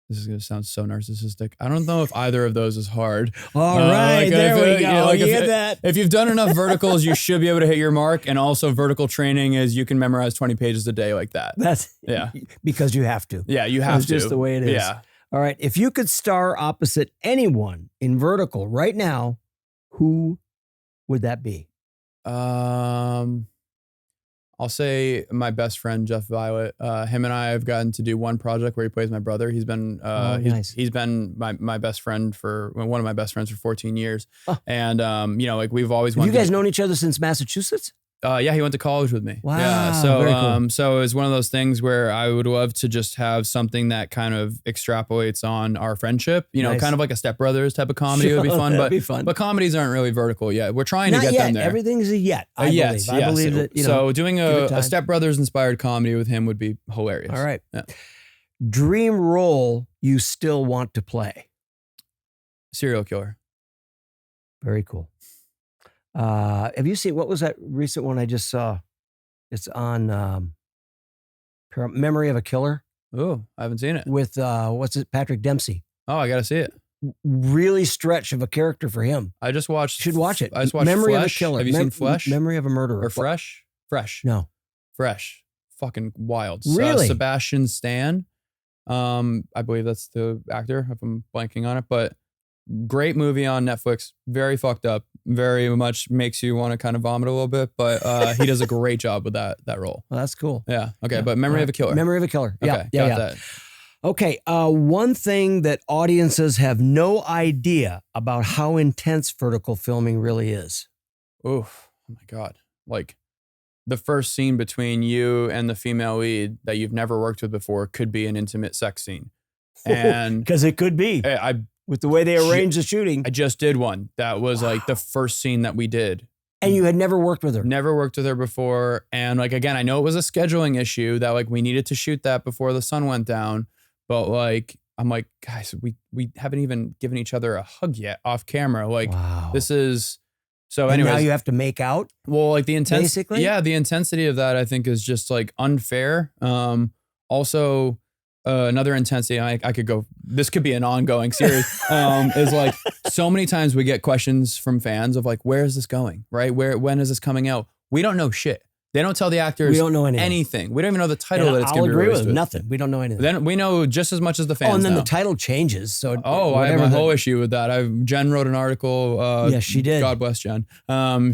This is gonna sound so narcissistic. I don't know if either of those is hard. All right, there we go. You get that? If you've done enough verticals, you should be able to hit your mark. And also, vertical training is you can memorize 20 pages a day like that. That's because you have to. Yeah, you have That's to. just the way it is. Yeah. All right. If you could star opposite anyone in vertical right now, who would that be? I'll say my best friend, Jeff Violet. Him and I have gotten to do one project where he plays my brother. He's been nice. He's been my best friend one of my best friends for 14 years. Oh. And like we've always Have you guys known each other since Massachusetts? Yeah, he went to college with me. Wow. Yeah. So very cool. So it's one of those things where I would love to just have something that kind of extrapolates on our friendship. Nice. Kind of like a Step Brothers type of comedy would be fun. That'd be fun. But comedies aren't really vertical yet. We're trying Not to get yet. them there. Everything's a yet. I believe that. So doing a Step Brothers inspired comedy with him would be hilarious. All right. Yeah. Dream role you still want to play? Serial killer. Very cool. Have you seen, what was that recent one I just saw? It's on Memory of a Killer. Oh, I haven't seen it. With, Patrick Dempsey. Oh, I got to see it. Really stretch of a character for him. I just watched. You should watch it. I just watched Memory Flesh. of a Killer. Have you seen Flesh? Memory of a Murderer. Or Fresh? Fresh. No. Fresh. Fucking wild. Really? Sebastian Stan. I believe that's the actor, if I'm blanking on it, but great movie on Netflix. Very fucked up. Very much makes you want to kind of vomit a little bit, but he does a great job with that role. Well, that's cool. Yeah. Okay. Yeah. But Memory of a Killer. Memory of a Killer. Yeah. Okay, Yeah. got that. Okay. One thing that audiences have no idea about how intense vertical filming really is. Oh my God. Like the first scene between you and the female lead that you've never worked with before could be an intimate sex scene. And because it could be with the way they arranged the shooting. I just did one. That was like the first scene that we did. And you had never worked with her? Never worked with her before. And like, again, I know it was a scheduling issue that like we needed to shoot that before the sun went down. But like, I'm like, guys, we haven't even given each other a hug yet off camera. Like this is, so anyways. And now you have to make out? Well, like the intensity. Basically? Yeah, the intensity of that I think is just like unfair. Also, another intensity, I could go, this could be an ongoing series, is like so many times we get questions from fans of like, where is this going, right? When is this coming out? We don't know shit. They don't tell the actors we don't know anything. We don't even know the title that it's going to be released I'll agree with nothing. We don't know anything. Then we know just as much as the fans and then know. The title changes. So I have a whole issue with that. Jen wrote an article. Yes, she did. God bless Jen.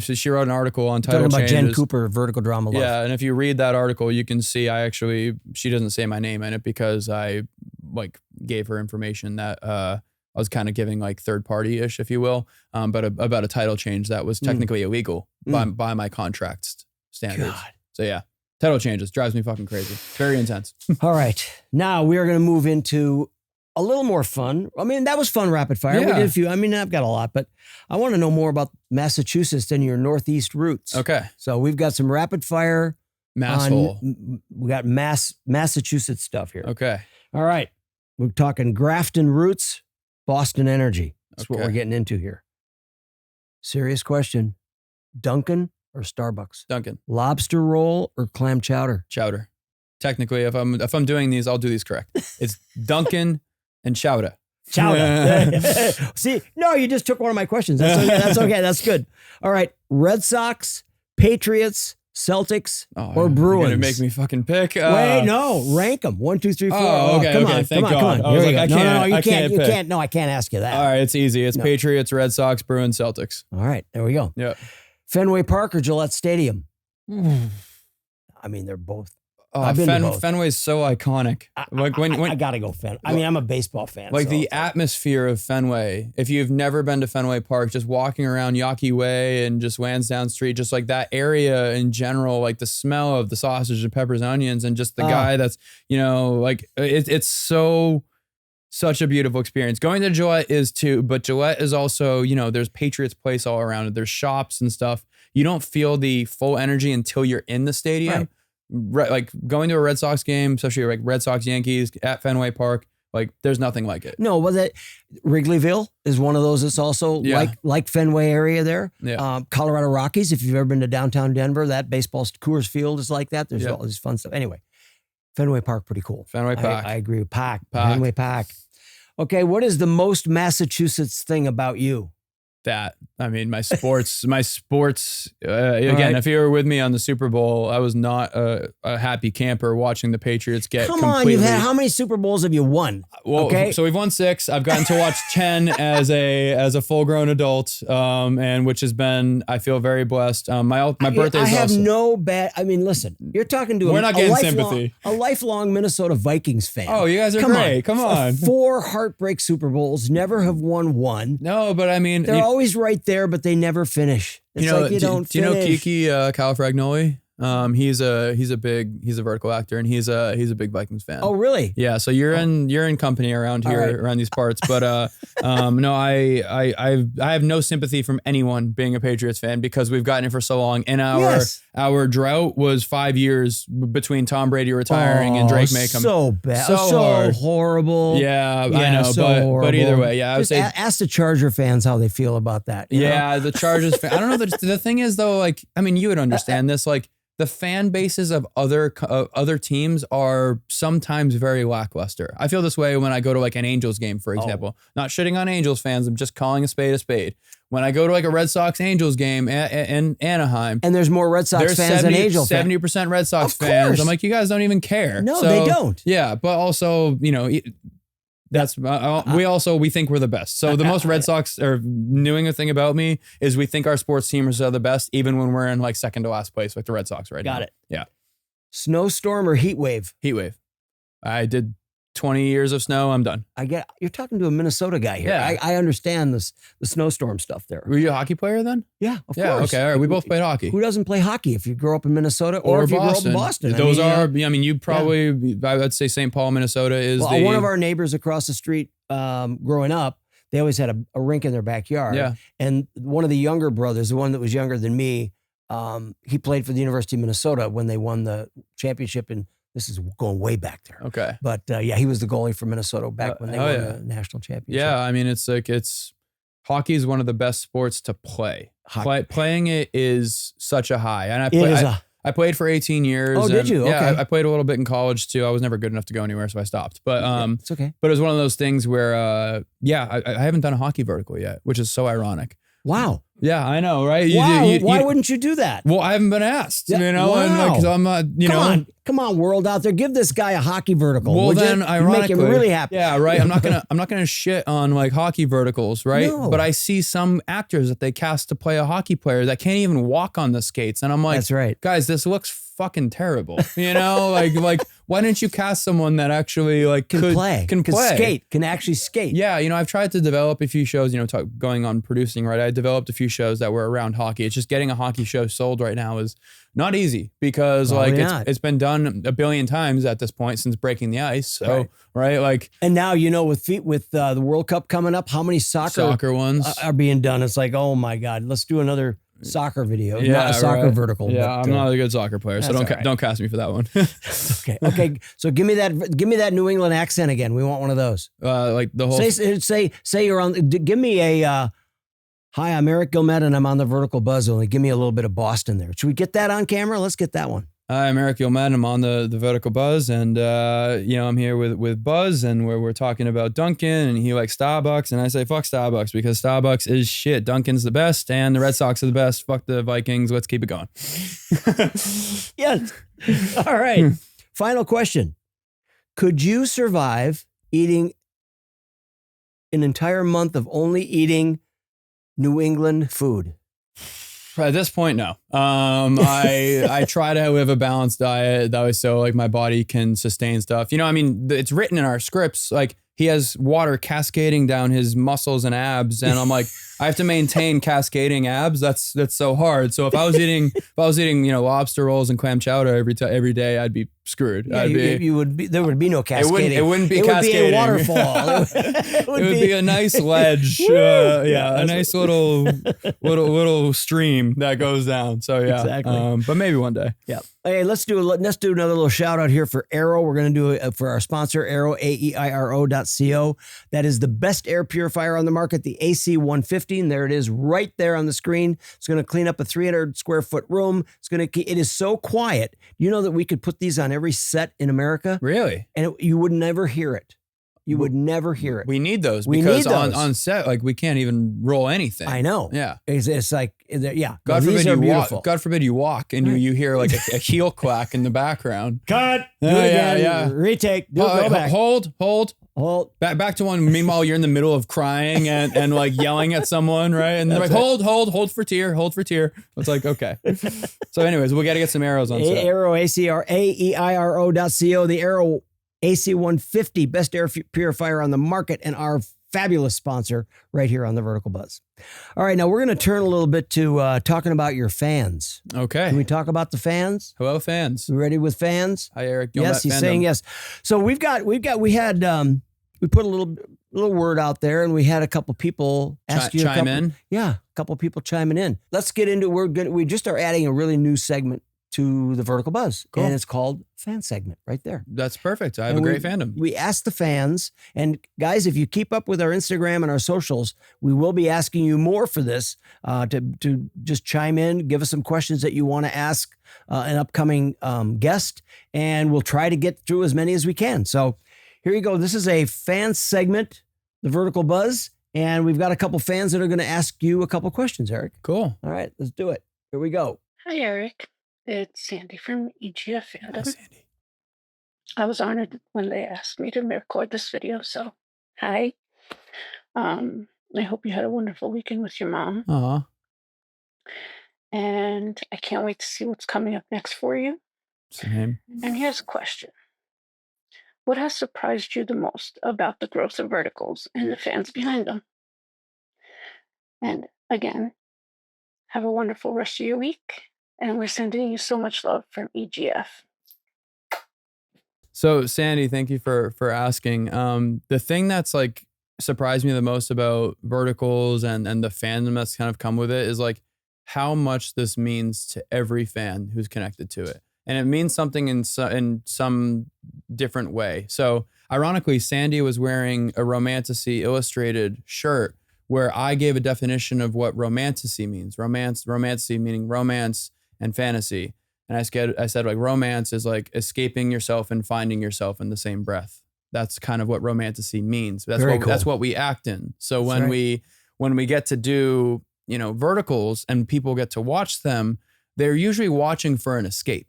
She wrote an article on title talking about changes. Jen Cooper, Vertical Drama Love. Yeah, and if you read that article, you can see she doesn't say my name in it because I like gave her information that I was kind of giving like third party ish, if you will, but about a title change that was technically illegal by my contract standards. God. So yeah, title changes drives me fucking crazy. Very intense. All right, now we are going to move into a little more fun. I mean, that was fun. Rapid fire. Yeah. We did a few. I mean, I've got a lot, but I want to know more about Massachusetts and your Northeast roots. Okay. So we've got some rapid fire. We got Massachusetts stuff here. Okay. All right. We're talking Grafton roots, Boston energy. That's what we're getting into here. Serious question. Dunkin' or Starbucks? Dunkin'. Lobster roll or clam chowder? Chowder. Technically, if I'm doing these, I'll do these correct. It's Dunkin' and chowder. Chowder. See, no, you just took one of my questions. That's okay. That's okay. That's good. All right. Red Sox, Patriots, Celtics, or Bruins? You're gonna make me fucking pick. Wait, no, rank them. 1, 2, 3, 4. Oh, okay, come okay. on, Thank come on, God. come on. I was Here like, you go. I You can't can't. No, I can't ask you that. All right, it's easy. It's Patriots, Red Sox, Bruins, Celtics. All right, there we go. Yeah. Fenway Park or Gillette Stadium? I mean, they're both. Oh, Fenway's so iconic. Like when I gotta go Fenway. I mean, I'm a baseball fan. Like the atmosphere of Fenway. If you've never been to Fenway Park, just walking around Yawkey Way and just Lansdowne Street, just like that area in general, like the smell of the sausage and peppers and onions, and just the guy that's, like it's such a beautiful experience. Going to Gillette is too, but Gillette is also, there's Patriots Place all around it. There's shops and stuff. You don't feel the full energy until you're in the stadium. Right. Like going to a Red Sox game, especially like Red Sox Yankees at Fenway Park, like there's nothing like it. No, well, Wrigleyville is one of those. It's also like Fenway area there. Yeah. Colorado Rockies. If you've ever been to downtown Denver, that baseball Coors Field is like that. There's all this fun stuff. Anyway, Fenway Park, pretty cool. Fenway Park. I agree with Fenway Park. Okay, what is the most Massachusetts thing about you? That, I mean, my sports, again, if you were with me on the Super Bowl, I was not a happy camper watching the Patriots get Come completely. on, you've had, how many Super Bowls have you won? Well, okay. So we've won 6. I've gotten to watch 10 as a full grown adult, and which has been, I feel very blessed. My birthday is I have also, no bad, I mean, listen, you're talking to a lifelong Minnesota Vikings fan. Oh, you guys are great. Come on. 4 heartbreak Super Bowls, never have won one. No, but I mean, they're always right there, but they never finish. It's like you don't do you know finish. Kiki Califragnoli? He's a vertical actor, and he's a big Vikings fan. Oh, really? Yeah. So you're in company around here, around these parts. But no, I have no sympathy from anyone being a Patriots fan because we've gotten it for so long. And our drought was 5 years between Tom Brady retiring and Drake Maycomb. So bad, so horrible. Yeah, I know. So but either way, I would say ask the Charger fans how they feel about that. Yeah, the Chargers fan. I don't know. The thing is though, like, I mean, you would understand this, like. The fan bases of other teams are sometimes very lackluster. I feel this way when I go to like an Angels game, for example. Not shitting on Angels fans. I'm just calling a spade a spade. When I go to like a Red Sox Angels game in Anaheim, and there's more Red Sox fans than Angels fans. 70% Red Sox fans. I'm like, you guys don't even care. No, they don't. Yeah, but also, that's we think we're the best. So the most Red Sox or New England thing about me is we think our sports teams are the best, even when we're in like second to last place, like the Red Sox right now. Got it. Yeah. Snowstorm or heat wave? Heat wave. I did 20 years of snow, I'm done. You're talking to a Minnesota guy here. Yeah. I understand the snowstorm stuff there. Were you a hockey player then? Yeah, of Yeah, course. okay, all right. We both played hockey. Who doesn't play hockey if you grow up in Minnesota or if you grow up in Boston? Those you probably, I'd say St. Paul, Minnesota is one of our neighbors across the street growing up, they always had a rink in their backyard. Yeah. And one of the younger brothers, the one that was younger than me, he played for the University of Minnesota when they won the championship, and this is going way back there. Okay. But he was the goalie for Minnesota back when they won the national championship. Yeah, I mean, hockey is one of the best sports to play. Playing it is such a high. And I played for 18 years. Oh, did you? Okay. Yeah, I played a little bit in college too. I was never good enough to go anywhere, so I stopped. But it's okay. But it was one of those things where, I haven't done a hockey vertical yet, which is so ironic. Wow. Yeah, I know, right? Why wouldn't you do that? Well, I haven't been asked, wow. And because I'm not, Come on, world out there, give this guy a hockey vertical. Well, then, ironically, make him really happy. Yeah, right. I'm not gonna shit on like hockey verticals, right? No. But I see some actors that they cast to play a hockey player that can't even walk on the skates, and I'm like, that's right, guys, this looks fucking terrible. Like why didn't you cast someone that actually can play, skate, can actually skate? Yeah, I've tried to develop a few shows. Going on producing, right? I developed a few shows that were around hockey. It's just getting a hockey show sold right now is not easy because it's been done a billion times at this point since Breaking the Ice. So right. And now with the World Cup coming up, how many soccer ones are being done? It's like, oh my God, let's do another soccer video, not a soccer vertical. Yeah, but, I'm not a good soccer player, so don't cast me for that one. Okay. So give me that New England accent again. We want one of those. Like the whole say you're on. Give me a. Hi, I'm Eric Guilmette, and I'm on the Vertical Buzz Only. Give me a little bit of Boston there. Should we get that on camera? Let's get that one. Hi, I'm Eric Guilmette. I'm on the Vertical Buzz, and I'm here with Buzz, and we're talking about Dunkin', and he likes Starbucks, and I say fuck Starbucks because Starbucks is shit. Dunkin's the best, and the Red Sox are the best. Fuck the Vikings. Let's keep it going. Yes. All right. Final question: could you survive eating an entire month of only eating New England food? At this point, no. I try to live a balanced diet that way so my body can sustain stuff. It's written in our scripts. He has water cascading down his muscles and abs, and I'm like, I have to maintain cascading abs. That's so hard. So if I was eating lobster rolls and clam chowder every day, I'd be screwed. Yeah, there would be no cascading. It wouldn't be cascading. Would be a waterfall. it would be a nice ledge. A nice little stream that goes down. So yeah, exactly. But maybe one day. Yeah. Hey, let's do another little shout out here for Aiiro. We're going to do it for our sponsor, Aiiro, AEIRO.co. That is the best air purifier on the market, the AC-150. And there it is right there on the screen. It's going to clean up a 300 square foot room. It is so quiet. You know that we could put these on every set in America? Really? And you would never hear it. You would never hear it. We need those because on set, we can't even roll anything. I know. Yeah. It's like, yeah. God forbid you walk. God forbid you walk and you hear a heel clack in the background. Cut. Do it again. Yeah. Retake. Go back. Hold. Back to one. Meanwhile, you're in the middle of crying and yelling at someone, right? And they're like, hold for tear. It's like, okay. So anyways, we got to get some arrows on set. Aiiro, AEIRO.co. The Aiiro AC-150, best air purifier on the market, and our fabulous sponsor right here on the Vertical Buzz. All right, now we're going to turn a little bit to talking about your fans. Okay. Can we talk about the fans? Hello, fans. You ready with fans? Hi, Eric. Yes, he's saying yes. So we put a little word out there, and we had a couple people chime in. Yeah, a couple people chiming in. Let's get into we just are adding a really new segment to the Vertical Buzz. Cool. And it's called Fan Segment right there. That's perfect. I have a great fandom. We asked the fans, and guys, if you keep up with our Instagram and our socials, we will be asking you more for this to just chime in, give us some questions that you want to ask an upcoming guest, and we'll try to get through as many as we can. So here you go. This is a fan segment, the Vertical Buzz, and we've got a couple fans that are going to ask you a couple questions, Eric. Cool. All right, let's do it. Here we go. Hi, Eric. It's Sandy from EGF Fandom. Hi, Sandy. I was honored when they asked me to record this video, so hi. I hope you had a wonderful weekend with your mom. Aw. And I can't wait to see what's coming up next for you. Same. And here's a question. What has surprised you the most about the growth of Verticals and the fans behind them? And again, have a wonderful rest of your week. And we're sending you so much love from EGF. So Sandy, thank you for asking. The thing that's like surprised me the most about Verticals and the fandom that's kind of come with it is like how much this means to every fan who's connected to it. And it means something in some different way. So ironically, Sandy was wearing a Romantasy illustrated shirt where I gave a definition of what Romantasy means. Romantasy meaning romance and fantasy. And I said like romance is like escaping yourself and finding yourself in the same breath. That's kind of what Romantasy means. That's what we act in. So when we get to do, Verticals and people get to watch them, they're usually watching for an escape.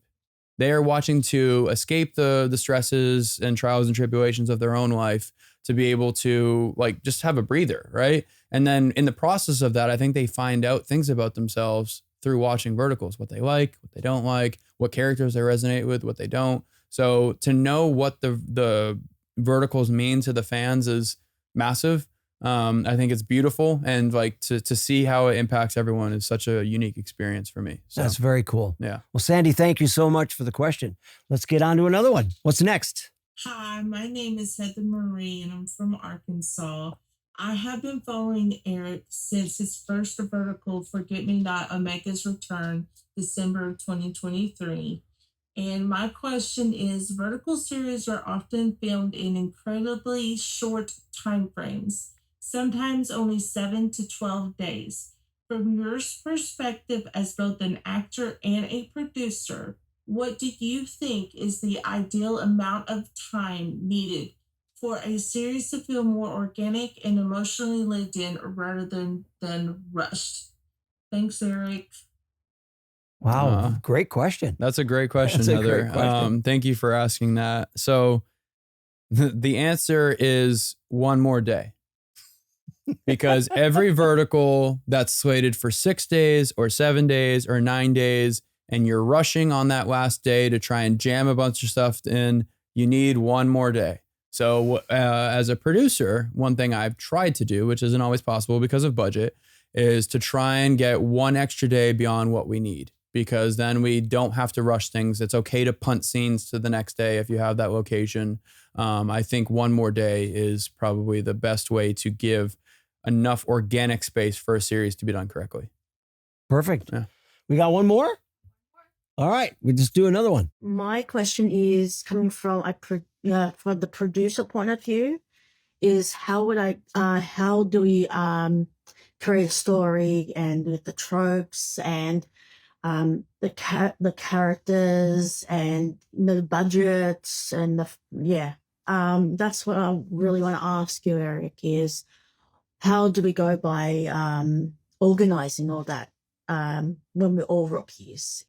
They are watching to escape the stresses and trials and tribulations of their own life to be able to like just have a breather, right? And then in the process of that, I think they find out things about themselves through watching Verticals, what they like, what they don't like, what characters they resonate with, what they don't. So to know what the Verticals mean to the fans is massive. I think it's beautiful, and like to see how it impacts everyone is such a unique experience for me. So, that's very cool. Yeah. Well, Sandy, thank you so much for the question. Let's get on to another one. What's next? Hi, my name is Heather Marie, and I'm from Arkansas. I have been following Eric since his first vertical, Forget Me Not Omega's Return, December of 2023. And my question is, vertical series are often filmed in incredibly short time frames, sometimes only 7 to 12 days. From your perspective as both an actor and a producer, what do you think is the ideal amount of time needed for a series to feel more organic and emotionally lived in rather than rushed? Thanks, Eric. Wow, great question. That's a great question, Heather. Great question. Thank you for asking that. So the answer is one more day. Because every vertical that's slated for 6 days or 7 days or 9 days, and you're rushing on that last day to try and jam a bunch of stuff in, you need one more day. So as a producer, one thing I've tried to do, which isn't always possible because of budget, is to try and get one extra day beyond what we need, because then we don't have to rush things. It's okay to punt scenes to the next day if you have that location. I think one more day is probably the best way to give enough organic space for a series to be done correctly. Perfect. Yeah. We got one more? All right. We just do another one. My question is coming from the producer point of view, is how do we create a story and with the tropes and the characters and the budgets and that's what I really want to ask you, Eric, is how do we go by organizing all that when we're all rookies?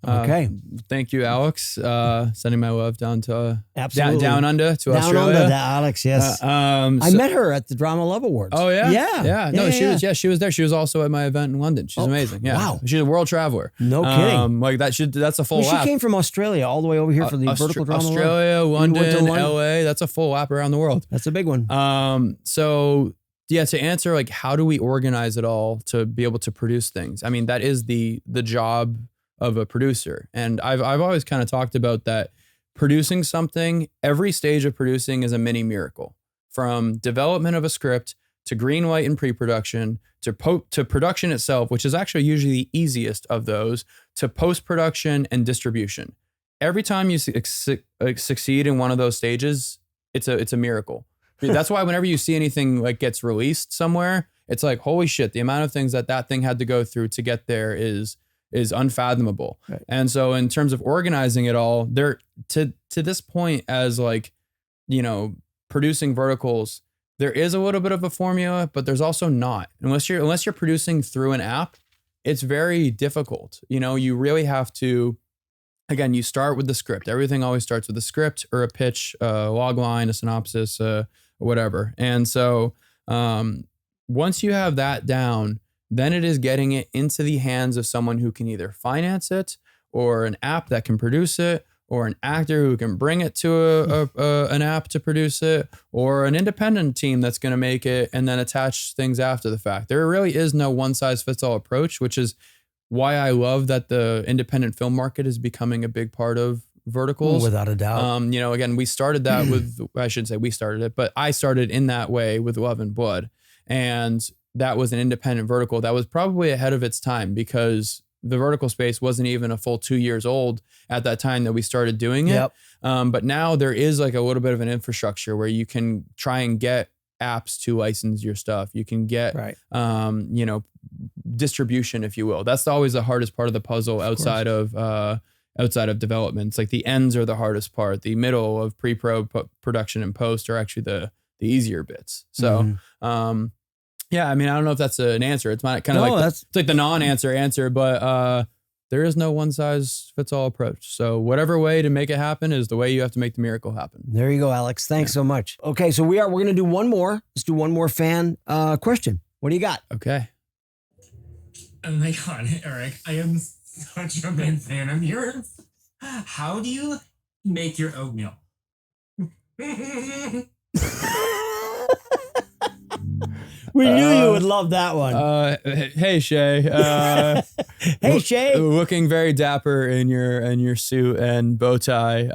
Okay. Thank you, Alex. Sending my love down to Absolutely. down under to Down Australia. under to Alex, yes. I met her at the Drama Love Awards. Oh yeah, yeah. No, she was there. She was also at my event in London. She's amazing. Yeah, wow. She's a world traveler. No kidding. Like that. That's a full lap. She came from Australia all the way over here for the Vertical Drama Love. Australia, London, LA. That's a full lap around the world. That's a big one. So yeah, to answer like how do we organize it all to be able to produce things? I mean, that is the job of a producer. And I've always kind of talked about that producing something, every stage of producing is a mini miracle. From development of a script to green light and pre-production to production itself, which is actually usually the easiest of those, to post-production and distribution. Every time you succeed in one of those stages, it's a miracle. That's why whenever you see anything like gets released somewhere, it's like, holy shit, the amount of things that thing had to go through to get there is unfathomable. Right. And so in terms of organizing it all, there to this point as like, producing verticals, there is a little bit of a formula, but there's also not. Unless you're producing through an app, it's very difficult. You really have to, again, you start with the script. Everything always starts with a script or a pitch, a log line, a synopsis, whatever. And so once you have that down, then it is getting it into the hands of someone who can either finance it or an app that can produce it or an actor who can bring it to an app to produce it, or an independent team that's going to make it and then attach things after the fact. There really is no one size fits all approach, which is why I love that the independent film market is becoming a big part of verticals. Without a doubt. Again, we started that with, I shouldn't say we started it, but I started in that way with Love and Blood. And that was an independent vertical that was probably ahead of its time, because the vertical space wasn't even a full 2 years old at that time that we started doing it. Yep. But now there is like a little bit of an infrastructure where you can try and get apps to license your stuff. You can get, distribution, if you will. That's always the hardest part of the puzzle outside of development. It's like the ends are the hardest part. The middle of production and post are actually the easier bits. So, yeah, I mean, I don't know if that's an answer. It's not kind of it's like the non-answer, but there is no one size fits all approach. So whatever way to make it happen is the way you have to make the miracle happen. There you go, Alex. Thanks so much. Okay, so we're going to do one more. Let's do one more fan question. What do you got? Okay. Oh my God, Eric, I am such a big fan of yours. How do you make your oatmeal? We knew you would love that one. Hey Shay. Hey Shay. Looking very dapper in your suit and bow tie.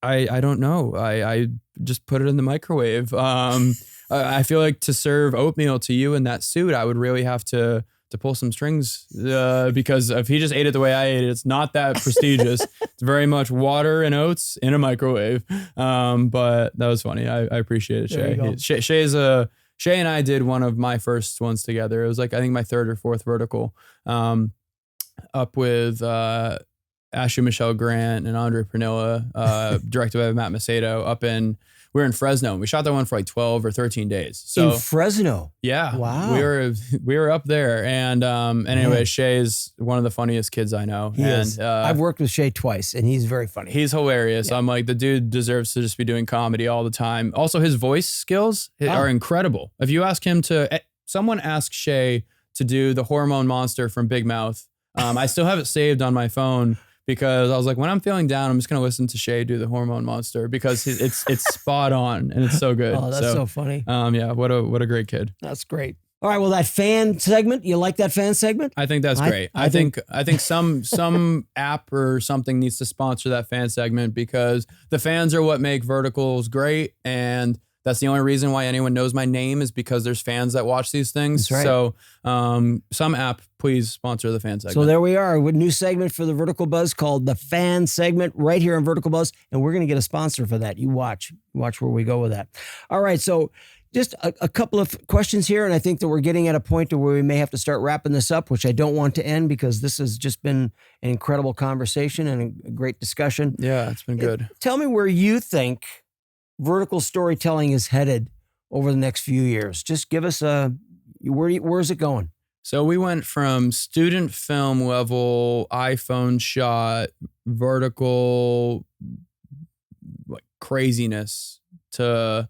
I don't know. I just put it in the microwave. I feel like to serve oatmeal to you in that suit, I would really have to pull some strings because if he just ate it the way I ate it, it's not that prestigious. It's very much water and oats in a microwave. But that was funny. I appreciate it, Shay. Shay and I did one of my first ones together. It was like, I think my third or fourth vertical, up with Ashley Michelle Grant and Andre Pernilla, directed by Matt Macedo. We were in Fresno. We shot that one for like 12 or 13 days. So in Fresno. Yeah. Wow. We were up there. And anyway, Shay's one of the funniest kids I know. He is. I've worked with Shay twice and he's very funny. He's hilarious. Yeah. I'm like, the dude deserves to just be doing comedy all the time. Also, his voice skills are incredible. If you ask him someone asked Shay to do the hormone monster from Big Mouth. I still have it saved on my phone, because I was like, when I'm feeling down, I'm just going to listen to Shay do the hormone monster, because it's spot on and it's so good. Oh, that's so funny. Yeah, what a great kid. That's great. All right, well, that fan segment, you like that fan segment? I think that's great. I think some app or something needs to sponsor that fan segment, because the fans are what make verticals great, and that's the only reason why anyone knows my name is because there's fans that watch these things. That's right. So some app, please sponsor the fan segment. So there we are with a new segment for the Vertical Buzz called the Fan Segment right here on Vertical Buzz. And we're going to get a sponsor for that. You watch where we go with that. All right. So just a couple of questions here. And I think that we're getting at a point to where we may have to start wrapping this up, which I don't want to end, because this has just been an incredible conversation and a great discussion. Yeah, it's been good. Tell me where you think vertical storytelling is headed over the next few years. Just give us where's it going? So we went from student film level, iPhone shot, vertical like craziness to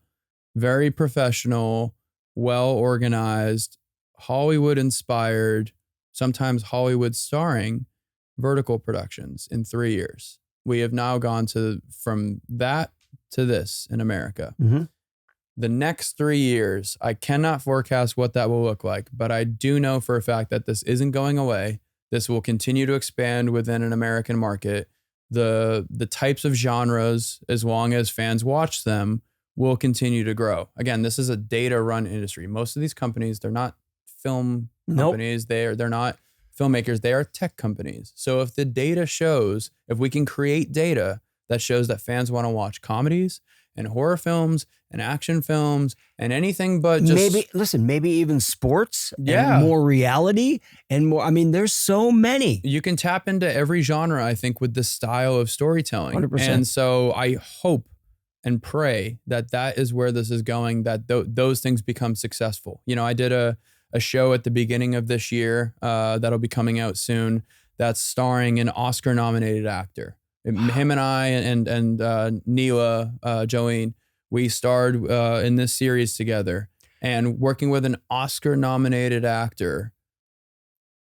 very professional, well organized, Hollywood inspired, sometimes Hollywood starring vertical productions in 3 years. We have now gone from that to this in America. Mm-hmm. The next 3 years, I cannot forecast what that will look like, but I do know for a fact that this isn't going away. This will continue to expand within an American market. The types of genres, as long as fans watch them, will continue to grow. Again, this is a data-run industry. Most of these companies, they're not film companies. They're not filmmakers. They are tech companies. So if the data shows, if we can create data that shows that fans want to watch comedies and horror films and action films and anything but just... maybe even sports and more reality and more. I mean, there's so many. You can tap into every genre, I think, with this style of storytelling. 100%. And so I hope and pray that is where this is going, that those things become successful. You know, I did a show at the beginning of this year that'll be coming out soon that's starring an Oscar-nominated actor. Him and I and Neela, Jolene, we starred in this series together, and working with an Oscar-nominated actor,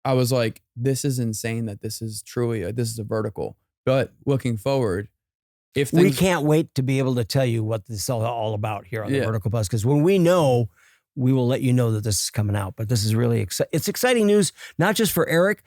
I was like, this is insane that this is truly, this is a vertical, But looking forward, if We things, can't wait to be able to tell you what this is all about here on the Yeah. Vertical Buzz, because when we know, we will let you know that this is coming out. But this is really it's exciting news, not just for Eric,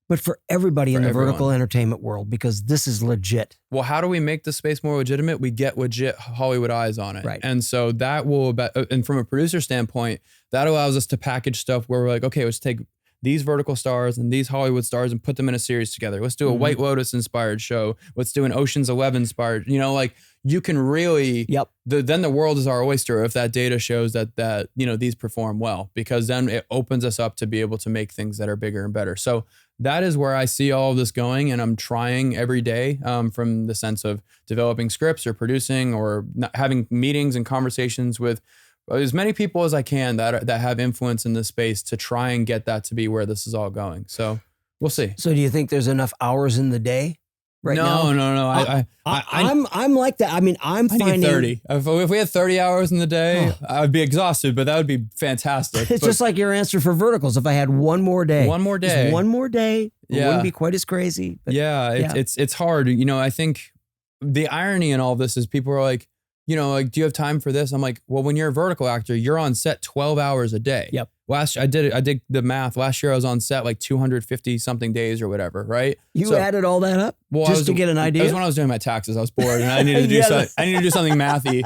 but for everybody in the everyone. vertical entertainment world, because this is legit. well, how do we make the space more legitimate? We get legit Hollywood eyes on it. Right. And so that will, and from a producer standpoint, that allows us to package stuff where we're like, okay, let's take these vertical stars and these Hollywood stars and put them in a series together. Let's do a White Lotus inspired show. Let's do an Ocean's 11 inspired, like you can really, Yep. then the world is our oyster if that data shows that these perform well, because then it opens us up to be able to make things that are bigger and better. So that is where I see all of this going, and I'm trying every day from the sense of developing scripts or producing or having meetings and conversations with as many people as I can that have influence in this space to try and get that to be where this is all going. So we'll see. So do you think there's enough hours in the day right now? No. I'm like that. I mean, I'm I finding need 30. If we had 30 hours in the day, I would be exhausted, but that would be fantastic. It's just like your answer for verticals. If I had one more day, One more just day. one more day, it Yeah. wouldn't be quite as crazy. But It's hard. I think the irony in all this is people are like, do you have time for this? I'm like, well, when you're a vertical actor, you're on set 12 hours a day. Yep. I did the math. Last year I was on set like 250 something days or whatever, right? you added all that up just to get an It idea? was when I was doing my taxes. I was bored and I needed to do I needed to do something mathy,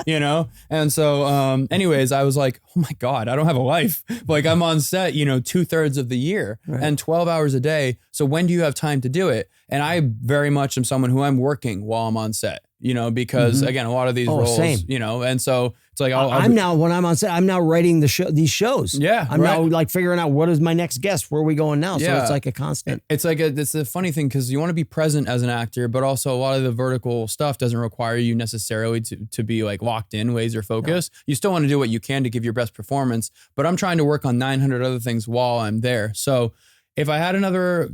And so, anyways, I was like, oh my God, I don't have a life. Like I'm on set, 2/3 of the year and 12 hours a day. So when do you have time to do it? And I very much am someone who I'm working while I'm on set, because again, a lot of these roles, same. And so it's like, when I'm on set, I'm now writing these shows. Yeah, I'm now right. like figuring out what is my next guest, where are we going now? So Yeah. it's like a constant. It's a funny thing because you want to be present as an actor, but also a lot of the vertical stuff doesn't require you necessarily to be like locked in, laser focused. No. You still want to do what you can to give your best performance, but I'm trying to work on 900 other things while I'm there. So if I had another,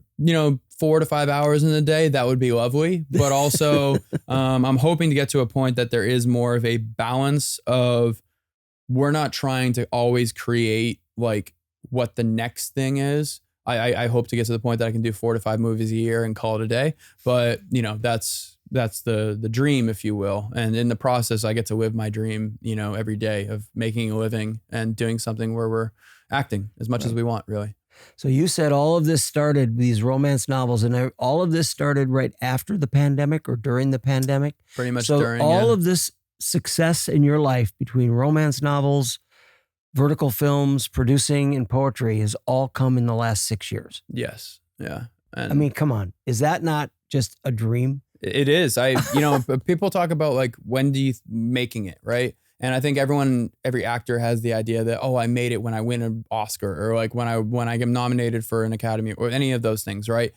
4 to 5 hours in the day, that would be lovely. But also, I'm hoping to get to a point that there is more of a balance of we're not trying to always create like what the next thing is. I hope to get to the point that I can do 4 to 5 movies a year and call it a day. But that's the dream, if you will. And in the process, I get to live my dream, every day of making a living and doing something where we're acting as much as we want, really. So you said all of this started, these romance novels, and all of this started right after the pandemic or during the pandemic? Pretty much so during. all of this success in your life between romance novels, vertical films, producing, and poetry has all come in the last 6 years. Yes. Yeah. And I mean, come on. Is that not just a dream? It is. People talk about like, when do you making it, right? And I think every actor has the idea that, I made it when I win an Oscar or like when I get nominated for an Academy or any of those things, right?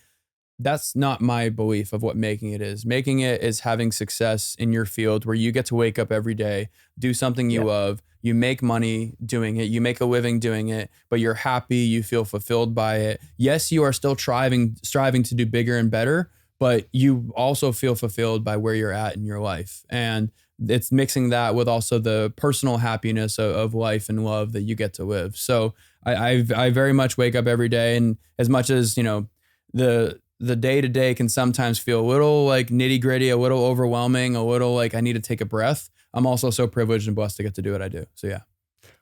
That's not my belief of what making it is. Making it is having success in your field where you get to wake up every day, do something you love, you make money doing it, you make a living doing it, but you're happy, you feel fulfilled by it. Yes, you are still striving to do bigger and better, but you also feel fulfilled by where you're at in your life. And it's mixing that with also the personal happiness of life and love that you get to live. So I very much wake up every day, and as much as, the day-to-day can sometimes feel a little like nitty-gritty, a little overwhelming, a little like I need to take a breath, I'm also so privileged and blessed to get to do what I do. So yeah.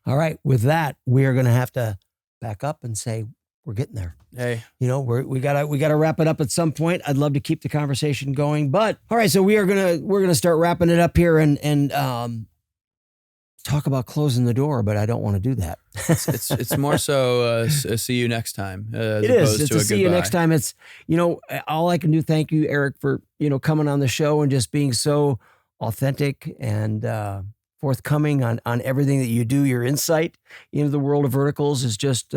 All right. With that, we are going to have to back up and say we're getting there. Hey, we gotta wrap it up at some point. I'd love to keep the conversation going, but all right. So we're gonna start wrapping it up here and talk about closing the door, but I don't want to do that. it's more so see you next time. It is. It's a see you next time. It's all I can do. Thank you, Eric, for coming on the show and just being so authentic and forthcoming on everything that you do. Your insight into the world of verticals is just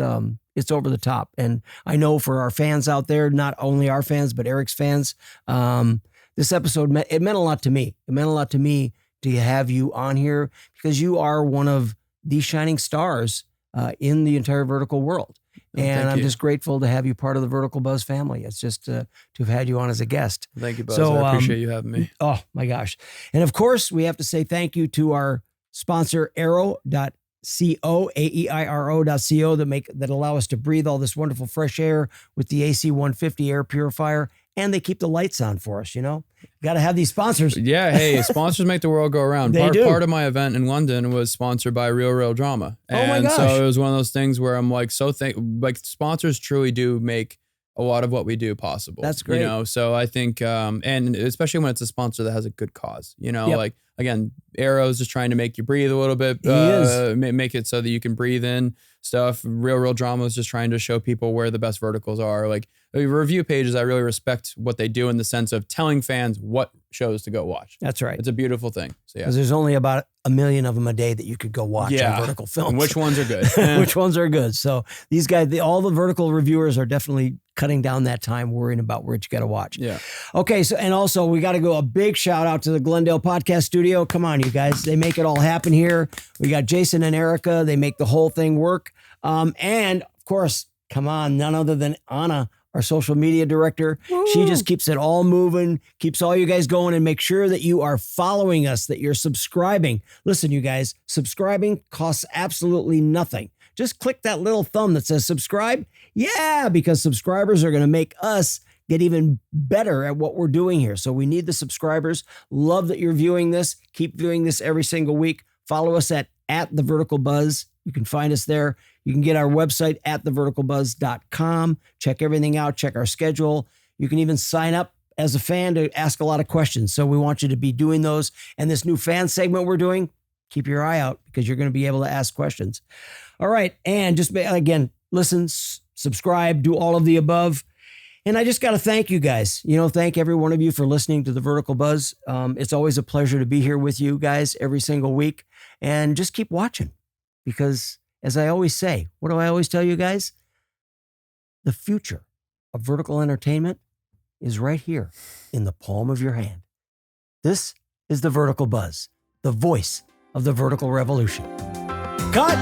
it's over the top. And I know for our fans out there, not only our fans but Eric's fans, this episode meant a lot to me. It meant a lot to me to have you on here because you are one of the shining stars in the entire vertical world. And I'm just grateful to have you part of the Vertical Buzz family. It's just to have had you on as a guest. Thank you, Buzz. So, I appreciate you having me. Oh my gosh. And of course, we have to say thank you to our sponsor, Aiiro.co, Aeiro.co, that allow us to breathe all this wonderful fresh air with the AC 150 air purifier. and they keep the lights on for us, you know? Got to have these sponsors. Yeah, hey, sponsors make the world go around. They do. Part of my event in London was sponsored by Real Drama. Oh my And gosh. so it was one of those things where I'm like, like sponsors truly do make a lot of what we do possible. That's great. You know, so I think, and especially when it's a sponsor that has a good cause, you know, Yep. like, again, Aiiro's just trying to make you breathe a little bit, He is. make it so that you can breathe in stuff. Real Drama is just trying to show people where the best verticals are. Like review pages, I really respect what they do in the sense of telling fans what shows to go watch. That's right. It's a beautiful thing. So yeah. Because there's only about 1 million of them a day that you could go watch on vertical films. And which ones are good? Which ones are good. So these guys, all the vertical reviewers are definitely cutting down that time worrying about what you got to watch. Yeah. Okay. So, and also we got to go a big shout out to the Glendale Podcast Studio. Come on, you guys. They make it all happen here. We got Jason and Erica. They make the whole thing work. And of course, come on, none other than Anna, our social media director. Woo. She just keeps it all moving, keeps all you guys going, and make sure that you are following us, that you're subscribing. Listen, you guys, subscribing costs absolutely nothing. Just click that little thumb that says subscribe. Yeah, because subscribers are going to make us get even better at what we're doing here. So we need the subscribers. Love that you're viewing this. Keep viewing this every single week. Follow us at The Vertical Buzz. You can find us there. You can get our website at theverticalbuzz.com. Check everything out. Check our schedule. You can even sign up as a fan to ask a lot of questions. So we want you to be doing those. And this new fan segment we're doing, keep your eye out because you're going to be able to ask questions. All right. And just again, listen, subscribe, do all of the above. And I just got to thank you guys. You know, thank every one of you for listening to The Vertical Buzz. It's always a pleasure to be here with you guys every single week. And just keep watching because, as I always say, what do I always tell you guys? The future of vertical entertainment is right here in the palm of your hand. This is The Vertical Buzz, the voice of the vertical revolution. Cut!